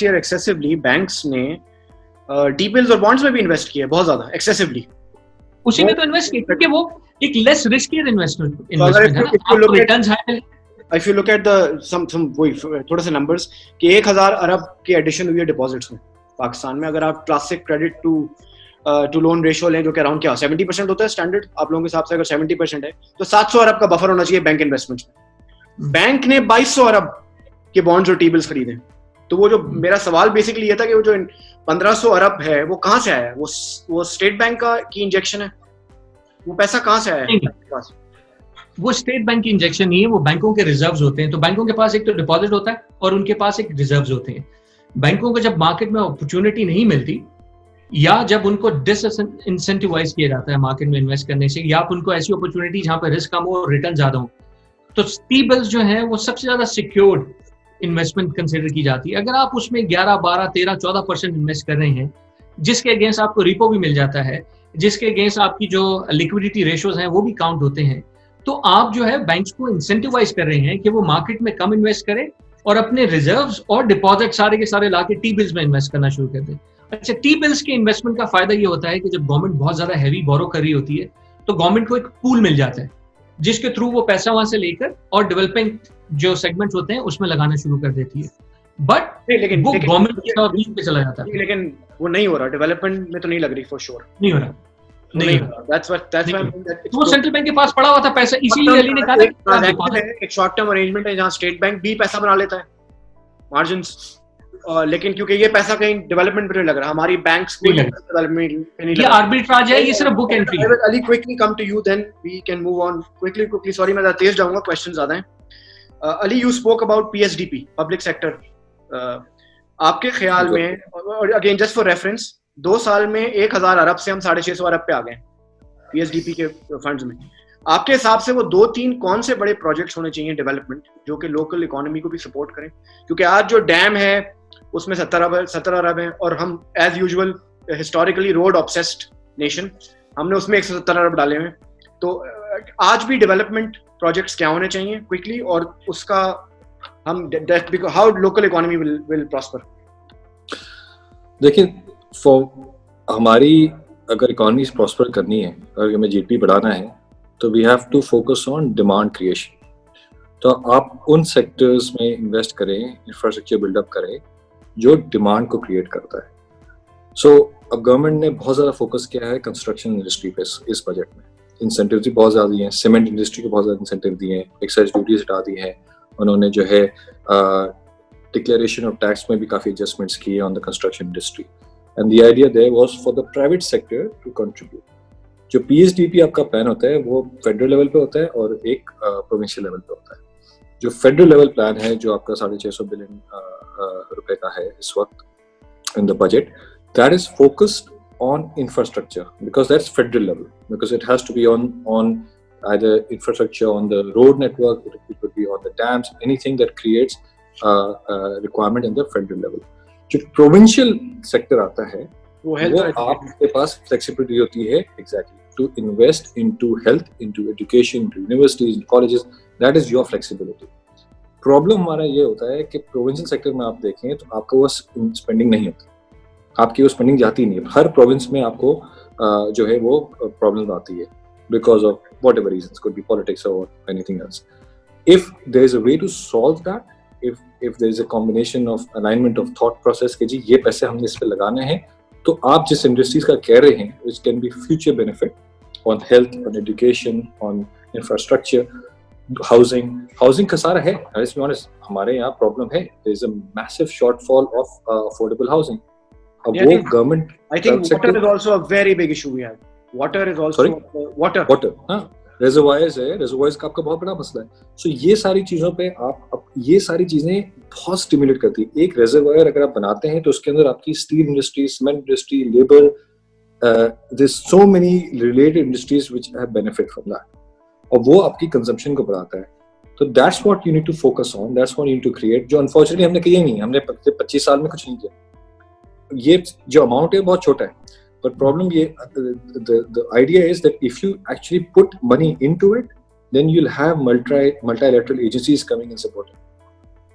ईयर एक्सेसिवली बैंक्स ने टी-बिल्स और बॉन्ड्स में भी इन्वेस्ट किया बहुत ज्यादा एक्सेसिवली। उसी में तो इन्वेस्ट किया क्योंकि वो एक लेस रिस्कियर इन्वेस्टमेंट है ना। आपको returns high, if you look at the some वही थोड़ा सा नंबर्स कि 1000 अरब की एडिशन हुई है डिपॉजिट्स में पाकिस्तान में। अगर आप classic credit to loan ratio लें, जो कि अराउंड क्या 70% होता है स्टैंडर्ड, आप लोगों के हिसाब से अगर 70% है तो 700 अरब का बफर होना चाहिए बैंक इन्वेस्टमेंट्स में। बैंक ने 2200 अरब के बॉन्ड्स और टी-बिल्स खरीदे तो वो जो मेरा सवाल बेसिकली ये था कि वो जो 1500 अरब है वो कहाँ से आया है? वो स्टेट बैंक की इंजेक्शन है? वो पैसा कहाँ से आया है? वो स्टेट बैंक की इंजेक्शन नहीं है, वो बैंकों के रिजर्व्स होते हैं। तो बैंकों के पास एक तो डिपॉजिट होता है और उनके पास एक रिजर्व्स होते हैं। बैंकों को जब मार्केट में अपॉर्चुनिटी नहीं मिलती या जब उनको डिसइंसेंटिवाइज किया जाता है मार्केट में इन्वेस्ट करने से, या उनको ऐसी अपॉर्चुनिटी जहां पर रिस्क कम हो और रिटर्न ज्यादा हो, तो टी बिल्स जो है वो सबसे ज्यादा सिक्योर्ड इन्वेस्टमेंट कंसिडर की जाती है। अगर आप उसमें 11, 12, 13, 14% इन्वेस्ट कर रहे हैं, जिसके अगेंस्ट आपको रिपो भी मिल जाता है, जिसके अगेंस्ट आपकी जो लिक्विडिटी रेशियोज हैं वो भी काउंट होते हैं, तो आप जो है बैंक्स को इंसेंटिवाइज कर रहे हैं कि वो मार्केट में कम इन्वेस्ट करें और अपने रिजर्व्स और डिपॉजिट सारे के सारे लाके टी बिल्स में इन्वेस्ट करना शुरू कर दें। अच्छा, टी बिल्स के इन्वेस्टमेंट का फायदा ये होता है कि जब गवर्नमेंट बहुत ज्यादा हैवी बोरो कर रही होती है तो गवर्नमेंट को एक पूल मिल जाता है जिसके थ्रू वो पैसा वहां से लेकर और डेवलपिंग जो सेगमेंट्स होते हैं उसमें लगाना शुरू कर देती है। बट लेकिन वो गवर्नमेंट पे चला जाता है। लेकिन वो नहीं हो रहा, डेवलपमेंट में तो नहीं लग रही फॉर श्योर, नहीं हो रहा। That's why वो सेंट्रल बैंक के पास पड़ा हुआ था पैसा, इसीलिए अली ने कहा एक शॉर्ट टर्म अरेंजमेंट है जहां स्टेट बैंक भी पैसा बना लेता है मार्जिन्स, लेकिन क्योंकि ये पैसा कहीं डेवलपमेंट पे नहीं लग रहा, हमारी बैंक्स को डेवलपमेंट पे नहीं लग रहा, ये आर्बिट्राज है, ये सिर्फ बुक एंट्री है। Ali quickly come to you, then we can move on quickly. Sorry मैं तेज जाऊंगा, क्वेश्चन ज्यादा हैं। Ali, you spoke about PSDP, public sector. आपके ख्याल में, और अगेन जस्ट फॉर रेफरेंस, 2 साल में 1000 अरब से हम 650 अरब पे आ गए पीएसडीपी के फंड्स में। आपके हिसाब से वो 2-3 कौन से बड़े प्रोजेक्ट्स होने चाहिए डेवलपमेंट जो कि लोकल इकोनॉमी को भी सपोर्ट करें? क्योंकि आज जो डैम है उसमें 17 अरब है और हम as usual historically road obsessed nation, हमने उसमें 170 अरब डाले हुए। तो आज भी डेवलपमेंट प्रोजेक्ट्स क्या होने चाहिए क्विकली, और उसका हम how local economy will prosper? देखिए, हमारी अगर इकोनॉमी प्रॉस्पर करनी है, अगर हमें जीडीपी बढ़ाना है, तो we have to focus on demand creation. तो आप उन सेक्टर्स में इन्वेस्ट करें, इंफ्रास्ट्रक्चर बिल्डअप करें जो डिमांड को क्रिएट करता है। सो अब गवर्नमेंट ने बहुत ज़्यादा फोकस किया है कंस्ट्रक्शन इंडस्ट्री पे इस बजट में। इंसेंटिव भी बहुत ज़्यादा दिए हैं, सीमेंट इंडस्ट्री को बहुत ज़्यादा इंसेंटिव दिए हैं, एक्साइज ड्यूटीज हटा दी है उन्होंने, जो है डिक्लेरेशन ऑफ टैक्स में भी काफ़ी एडजस्टमेंट्स किए on the construction industry. And the idea there was for the private sector to contribute. जो PSDP आपका प्लान होता है वो फेडरल लेवल पे होता है और एक प्रोविंशियल लेवल पे होता है। जो फेडरल लेवल प्लान है जो आपका 650 बिलियन रुपए का है इस वक्त in the budget, that is focused on infrastructure because that's federal level, because it has to be on either infrastructure on the road network, it could be on the dams, anything that creates requirement in the federal level. जो provincial sector आता है वो आपके पास flexibility होती है exactly to invest into health, into education, into universities, colleges, that is your flexibility. Problem हमारा ये होता है कि प्रोविंशियल सेक्टर में आप देखें तो आपको वो स्पेंडिंग नहीं होती, आपकी वो स्पेंडिंग जाती नहीं है। हर प्रोविंस में आपको जो है वो प्रॉब्लम आती है because of whatever reasons, could be politics और anything else. If there is a way to solve that, if there is a combination of alignment of thought process कि जी ये पैसे हमने इस पे लगाने हैं, तो आप जिस इंडस्ट्रीज का कह रहे हैं which can be future benefit on health, on education, on infrastructure, housing का सारा है। Let's be honest, हमारे यहाँ प्रॉब्लम है, there is a massive shortfall of affordable housing. अब वो government, I think water is also a very big issue we have. Water is also water. हाँ, reservoirs है, रिजर्वायर्स का आपका बहुत बड़ा मसला है। सो ये सारी चीजों पे आप ये सारी चीजें बहुत स्टिमुलेट करती है। एक रिजर्वायर अगर आप बनाते हैं तो उसके अंदर आपकी steel industry, cement industry, labour, there so many related industries which have benefit from that, और वो आपकी कंजम्पशन को बढ़ाता है। तो that's what you need to focus on, that's what you need to create, जो अनफॉर्चुनेटली हमने किया नहीं, हमने 25 साल में कुछ नहीं किया। ये जो अमाउंट है बहुत छोटा है, but problem the idea is that if you actually put money into it, then you'll have multilateral agencies coming and supporting,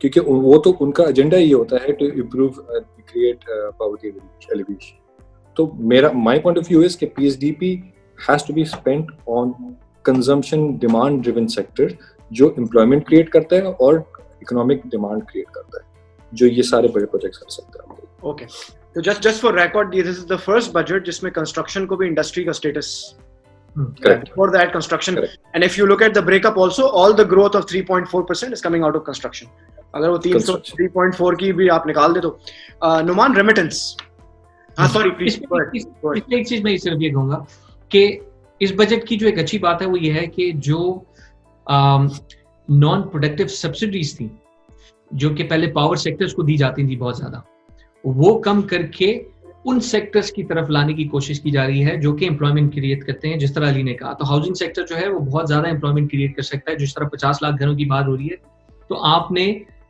क्योंकि वो तो उनका एजेंडा ये होता है to improve create poverty alleviation. तो my point of view is कि PSDP has to be spent on consumption demand driven sector जो employment create करता है और economic demand create करता है, जो ये सारे बड़े प्रोजेक्ट्स कर सकते हैं। Okay. तो just for record, this is the first budget जिसमें construction को भी industry का status, correct, for that construction, correct. And if you look at the breakup also, all the growth of 3.4% is coming out of construction. अगर वो 303.4 की भी आप निकाल दे तो नुमान रेमिटेंस। हाँ सॉरी प्लीज। एक चीज मैं सिर्फ ये कहूंगा कि इस बजट की जो एक अच्छी बात है वो ये है कि जो नॉन प्रोडक्टिव सब्सिडीज थी जो कि पहले पावर सेक्टर्स को दी जाती थी बहुत ज्यादा, वो कम करके उन सेक्टर्स की तरफ लाने की कोशिश की जा रही है जो कि एम्प्लॉयमेंट क्रिएट करते हैं। जिस तरह अली ने कहा, तो हाउसिंग सेक्टर जो है वो बहुत ज्यादा एम्प्लॉयमेंट क्रिएट कर सकता है। जिस तरह 50 लाख घरों की बात हो रही है, तो आपने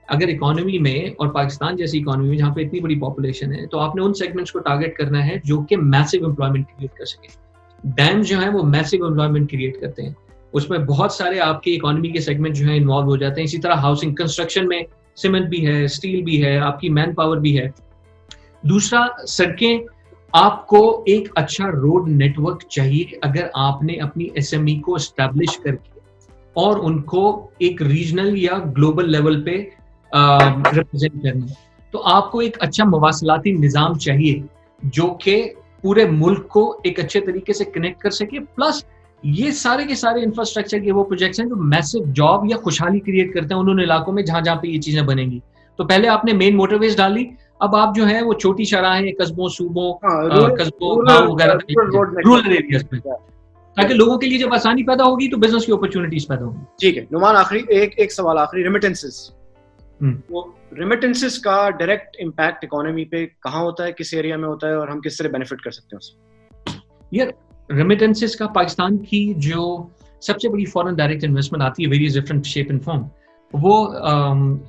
अगर इकोनॉमी में, और पाकिस्तान जैसी इकोनॉमी में जहाँ पे इतनी बड़ी पॉपुलेशन है, तो आपने उन सेगमेंट्स को टारगेट करना है जो कि मैसिव एम्प्लॉयमेंट क्रिएट कर सके। डैम्स जो है वो मैसिव एम्प्लॉयमेंट क्रिएट करते हैं, उसमें बहुत सारे आपके इकोनॉमी के सेगमेंट जो है इन्वॉल्व हो जाते हैं। इसी तरह हाउसिंग कंस्ट्रक्शन में सीमेंट भी है, स्टील भी है, आपकी मैन पावर भी है। दूसरा, सड़कें, आपको एक अच्छा रोड नेटवर्क चाहिए अगर आपने अपनी एसएमई को एस्टैब्लिश करके और उनको एक रीजनल या ग्लोबल लेवल पे रिप्रेजेंट करना है, तो आपको एक अच्छा मवासलाती निजाम चाहिए जो कि पूरे मुल्क को एक अच्छे तरीके से कनेक्ट कर सके। प्लस ये सारे के सारे इंफ्रास्ट्रक्चर के वो प्रोजेक्ट्स हैं जो मैसिव जॉब या खुशहाली क्रिएट करते हैं उन इलाकों में जहां पे ये चीजें बनेंगी। तो पहले आपने मेन मोटरवेज डाली, अब आप जो है वो छोटी शराहें कस्बों, सूबों, कस्बों, गांव वगैरह रूरल एरियाज में, ताकि लोगों के लिए जब आसानी पैदा होगी तो बिजनेस की अपॉर्चुनिटीज पैदा होंगी। ठीक है नुमान, आखिरी एक सवाल आखिरी, रेमिटेंसेस। वो रेमिटेंसेस का डायरेक्ट इम्पैक्ट इकोनॉमी पे कहाँ होता है, किस एरिया में होता है और हम किस तरह बेनिफिट कर सकते हैं उससे? यार रेमिटेंसेस का पाकिस्तान की जो सबसे बड़ी फॉरेन डायरेक्ट इन्वेस्टमेंट आती है, various different shape and form, वो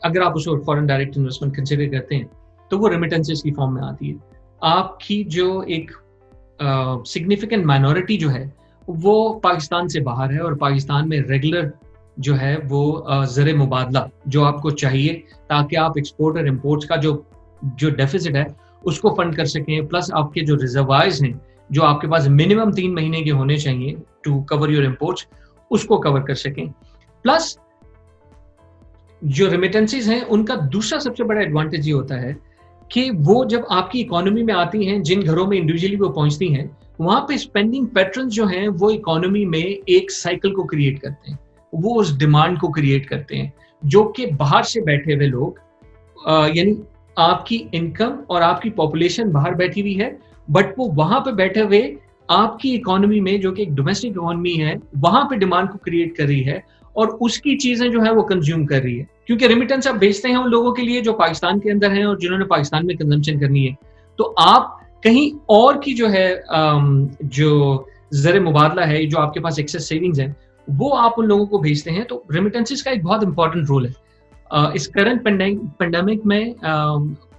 अगर आप उसको फॉरेन डायरेक्ट इन्वेस्टमेंट कंसिडर करते हैं तो वो रेमिटेंसेस की फॉर्म में आती है। आपकी जो एक सिग्निफिकेंट माइनॉरिटी जो है वो पाकिस्तान से बाहर है, और पाकिस्तान में रेगुलर जो है वो ज़र मुबादला जो आपको चाहिए ताकि आप एक्सपोर्ट और इम्पोर्ट्स का जो डेफिसिट है उसको फंड कर सकें, प्लस आपके जो रिजर्वायर्स हैं जो आपके पास मिनिमम 3 महीने के होने चाहिए टू कवर योर इम्पोर्ट्स, उसको कवर कर सकें। प्लस जो रेमिटेंसेस हैं उनका दूसरा सबसे बड़ा एडवांटेज ये होता है कि वो जब आपकी इकोनॉमी में आती हैं, जिन घरों में इंडिविजुअली वो पहुंचती हैं, वहां पे स्पेंडिंग पैटर्न्स जो हैं वो इकोनॉमी में एक साइकिल को क्रिएट करते हैं, वो उस डिमांड को क्रिएट करते हैं जो कि बाहर से बैठे हुए लोग, यानी आपकी इनकम और आपकी पॉपुलेशन बाहर बैठी हुई है, बट वो वहां पे बैठे हुए आपकी इकोनॉमी में जो कि एक डोमेस्टिक इकोनॉमी है वहां पे डिमांड को क्रिएट कर रही है और उसकी चीजें जो है वो कंज्यूम कर रही है। क्योंकि रेमिटेंस आप भेजते हैं उन लोगों के लिए जो पाकिस्तान के अंदर हैं और जिन्होंने पाकिस्तान में कंजम्पशन करनी है, तो आप कहीं और की जो है जो ज़र मुबादला है, जो आपके पास एक्सेस सेविंग्स है, वो आप उन लोगों को भेजते हैं। तो रेमिटेंसेस का एक बहुत इंपॉर्टेंट रोल है। इस करंट पेंडेमिक में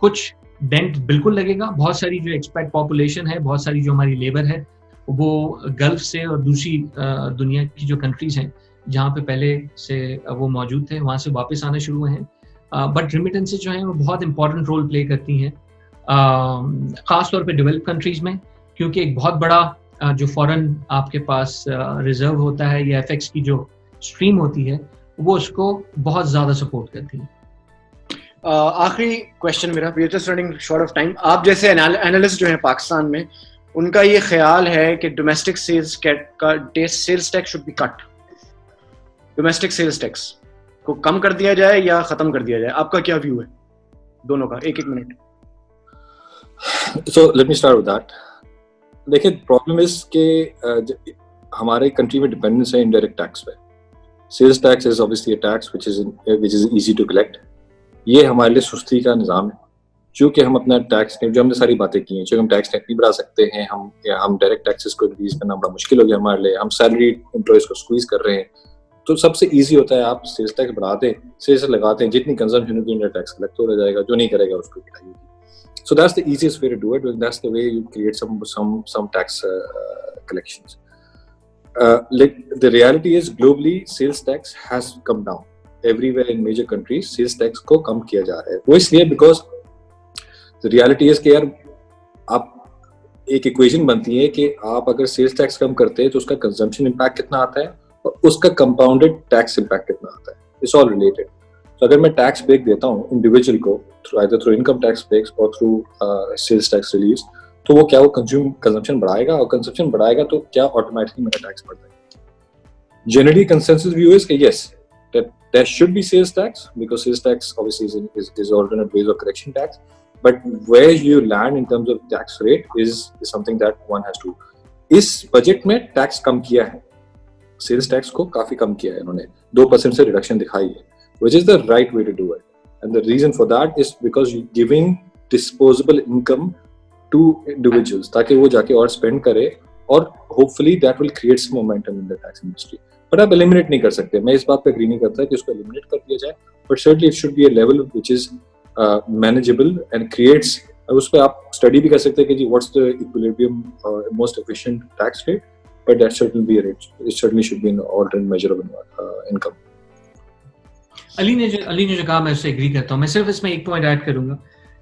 कुछ डेंट बिल्कुल लगेगा। बहुत सारी जो एक्सपैट पॉपुलेशन है, बहुत सारी जो हमारी लेबर है, वो गल्फ से और दूसरी दुनिया की जो कंट्रीज हैं जहाँ पे पहले से वो मौजूद थे, वहाँ से वापस आना शुरू हुए हैं। बट रेमिटेंसेस जो हैं वो बहुत इंपॉर्टेंट रोल प्ले करती हैं, ख़ास तौर पे डेवलप कंट्रीज में, क्योंकि एक बहुत बड़ा जो फॉरेन आपके पास रिजर्व होता है या एफएक्स की जो स्ट्रीम होती है वो उसको बहुत ज़्यादा सपोर्ट करती है। आखिरी क्वेश्चन मेरा, we are just running short of time. आप जैसे एनालिस्ट जो है पाकिस्तान में, उनका ये ख्याल है कि domestic sales tax should be cut, domestic sales tax को कम कर दिया जाए या खत्म कर दिया जाए, आपका क्या व्यू है दोनों का? एक minute. So let me start with that. देखिए, प्रॉब्लम इज कि हमारे कंट्री में डिपेंडेंस है इनडायरेक्ट टैक्स पे। Sales tax is obviously a tax which is easy to collect. ये हमारे लिए सुस्ती का निज़ाम है, क्योंकि हम अपना टैक्स जो हमने सारी बातें की हैं, जो हम टैक्स नहीं बढ़ा सकते हैं, हम डायरेक्ट टैक्सेस को इंक्रीज करना बड़ा मुश्किल हो गया हमारे लिए, हम सैलरी एम्प्लॉयज को स्क्वीज कर रहे हैं। तो सबसे इजी होता है आप सेल्स टैक्स बढ़ा दें, सेल्स लगाते हैं, जितनी कंजम्पशन होगी उनका टैक्स कलेक्ट हो जाएगा, जो नहीं करेगा उसको पिटाई होगी। So that's the easiest way to do it, and that's the way you create some tax collections. Like the reality is, globally, sales tax has come down everywhere in major countries. Sales tax को कम किया जा रहा है। वो इसलिए because the reality is कि यार आप एक equation बनती है कि आप अगर sales tax कम करते हैं तो उसका consumption impact कितना आता है और उसका compounded tax impact कितना आता है। It's all related. तो अगर मैं टैक्स ब्रेक देता हूँ इंडिविजुअल को थ्रू इनकम टैक्स ब्रेक्स और थ्रू सेल्स टैक्स रिलीज, तो वो क्या वो कंजम्पशन बढ़ाएगा, और कंजम्पशन बढ़ाएगा तो क्या ऑटोमेटिकली मेरा टैक्स बढ़ जाएगा। जनरली कंसेंसस व्यू इज कि yes, that there should be sales tax, because sales tax obviously is alternate ways of correction tax, but where you land in terms of tax rate is something that one has to. इस budget में tax कम किया है, sales tax को काफी कम किया है इन्होंने, 2% से रिडक्शन दिखाई है, which is the right way to do it, and the reason for that is because you giving disposable income to individuals ताकि वो जाके और spend करे, और hopefully that will create some momentum in the tax industry. But आप eliminate नहीं कर सकते, मैं इस बात पे agree नहीं करता कि उसको eliminate कर दिया जाए, but certainly it should be a level which is manageable and creates. उस पर आप स्टडी भी कर सकते हैं कि जी what's the equilibrium most efficient tax rate, but that certainly be a rate. It certainly should be an alternate measure of income. Ali ने जो कहा मैं उससे एग्री करता हूँ. मैं सिर्फ इसमें एक पॉइंट ऐड करूंगा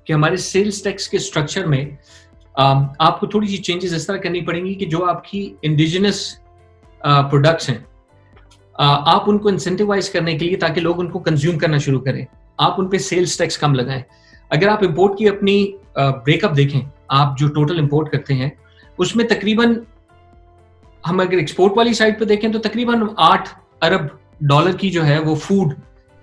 कि हमारे सेल्स टैक्स के स्ट्रक्चर में आपको थोड़ी सी चेंजेस इस तरह करनी पड़ेंगी कि जो आपकी इंडिजिनस प्रोडक्ट्स हैं आप उनको इंसेंटिवाइज करने के लिए, ताकि लोग उनको कंज्यूम करना शुरू करें, आप उन पे सेल्स टैक्स कम लगाएं. अगर आप इंपोर्ट की अपनी ब्रेकअप देखें, आप जो टोटल इंपोर्ट करते हैं उसमें तकरीबन, हम अगर एक्सपोर्ट वाली साइड पे देखें तो तकरीबन 8 अरब डॉलर की जो है वो फूड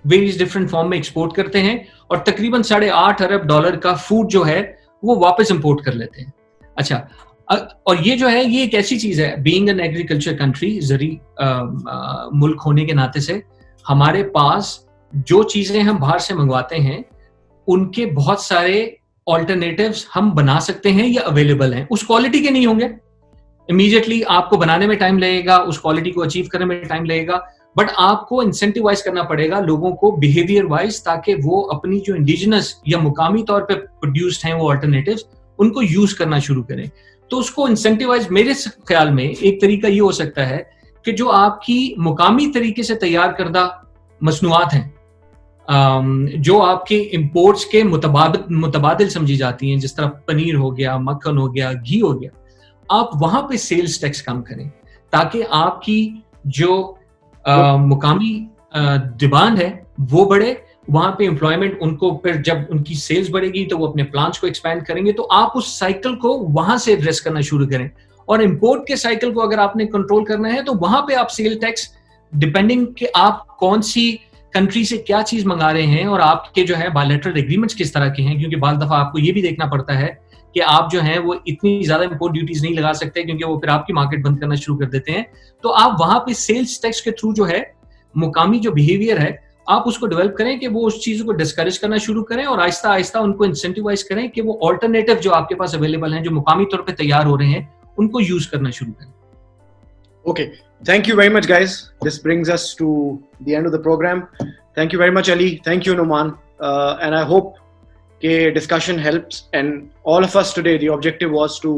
वेरियस डिफरेंट फॉर्म में एक्सपोर्ट करते हैं, और तकरीबन 8.5 अरब डॉलर का फूड जो है वो वापस इंपोर्ट कर लेते हैं. अच्छा, और ये जो है ये एक ऐसी चीज है, बीइंग एन एग्रीकल्चर कंट्री, जरी मुल्क होने के नाते से हमारे पास जो चीजें हम बाहर से मंगवाते हैं उनके बहुत सारे ऑल्टरनेटिव्स हम बना सकते हैं या अवेलेबल हैं. उस क्वालिटी के नहीं होंगे, इमीडिएटली आपको बनाने में टाइम लगेगा, उस क्वालिटी को अचीव करने में टाइम लगेगा, बट आपको इंसेंटिवाइज करना पड़ेगा लोगों को बिहेवियर वाइज, ताकि वो अपनी जो इंडिजिनस या मुकामी तौर पे प्रोड्यूस्ड हैं वो ऑल्टरनेटिव्स उनको यूज करना शुरू करें. तो उसको इंसेंटिवाइज, मेरे ख्याल में एक तरीका ये हो सकता है कि जो आपकी मुकामी तरीके से तैयार करदा मसनूआत हैं, जो आपके इंपोर्ट्स के मुतबादिल समझी जाती हैं, जिस तरह पनीर हो गया, मक्खन हो गया, घी हो गया, आप वहां पे सेल्स टैक्स कम करें, ताकि आपकी जो मुकामी डिमांड है वो बढ़े, वहां पे एम्प्लॉयमेंट, उनको फिर जब उनकी सेल्स बढ़ेगी तो वो अपने प्लांट्स को एक्सपैंड करेंगे, तो आप उस साइकिल को वहां से एड्रेस करना शुरू करें. और इंपोर्ट के साइकिल को अगर आपने कंट्रोल करना है तो वहां पे आप सेल टैक्स, डिपेंडिंग कि आप कौन सी कंट्री से क्या चीज मंगा रहे हैं और आपके जो है बायलैटरल एग्रीमेंट्स किस तरह के हैं, क्योंकि बाल दफा आपको ये भी देखना पड़ता है कि आप जो है वो इतनी ज्यादा इंपोर्ट ड्यूटीज नहीं लगा सकते, क्योंकि वो फिर आपकी मार्केट बंद करना शुरू कर देते हैं. तो आप वहां पे सेल्स टैक्स के थ्रू जो है मुकामी जो बिहेवियर है आप उसको डेवलप करें कि वो उस चीज को डिस्करेज करना शुरू करें, और आहिस्ता आहिस्ता उनको इंसेंटिवाइज करें कि वो ऑल्टरनेटिव जो आपके पास अवेलेबल हैं, जो मुकामी तौर पे तैयार हो रहे हैं, उनको यूज करना शुरू करें. Okay, thank you very much, guys. This brings us to the end of the program. Thank you very much, Ali. Thank you, Numan. And I hope the discussion helps. And all of us today, the objective was to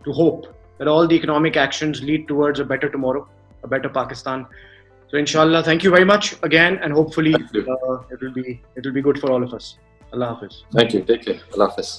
hope that all the economic actions lead towards a better tomorrow, a better Pakistan. So, inshallah, thank you very much again, and hopefully it will be good for all of us. Allah Hafiz. Thank you. Take care. Allah Hafiz.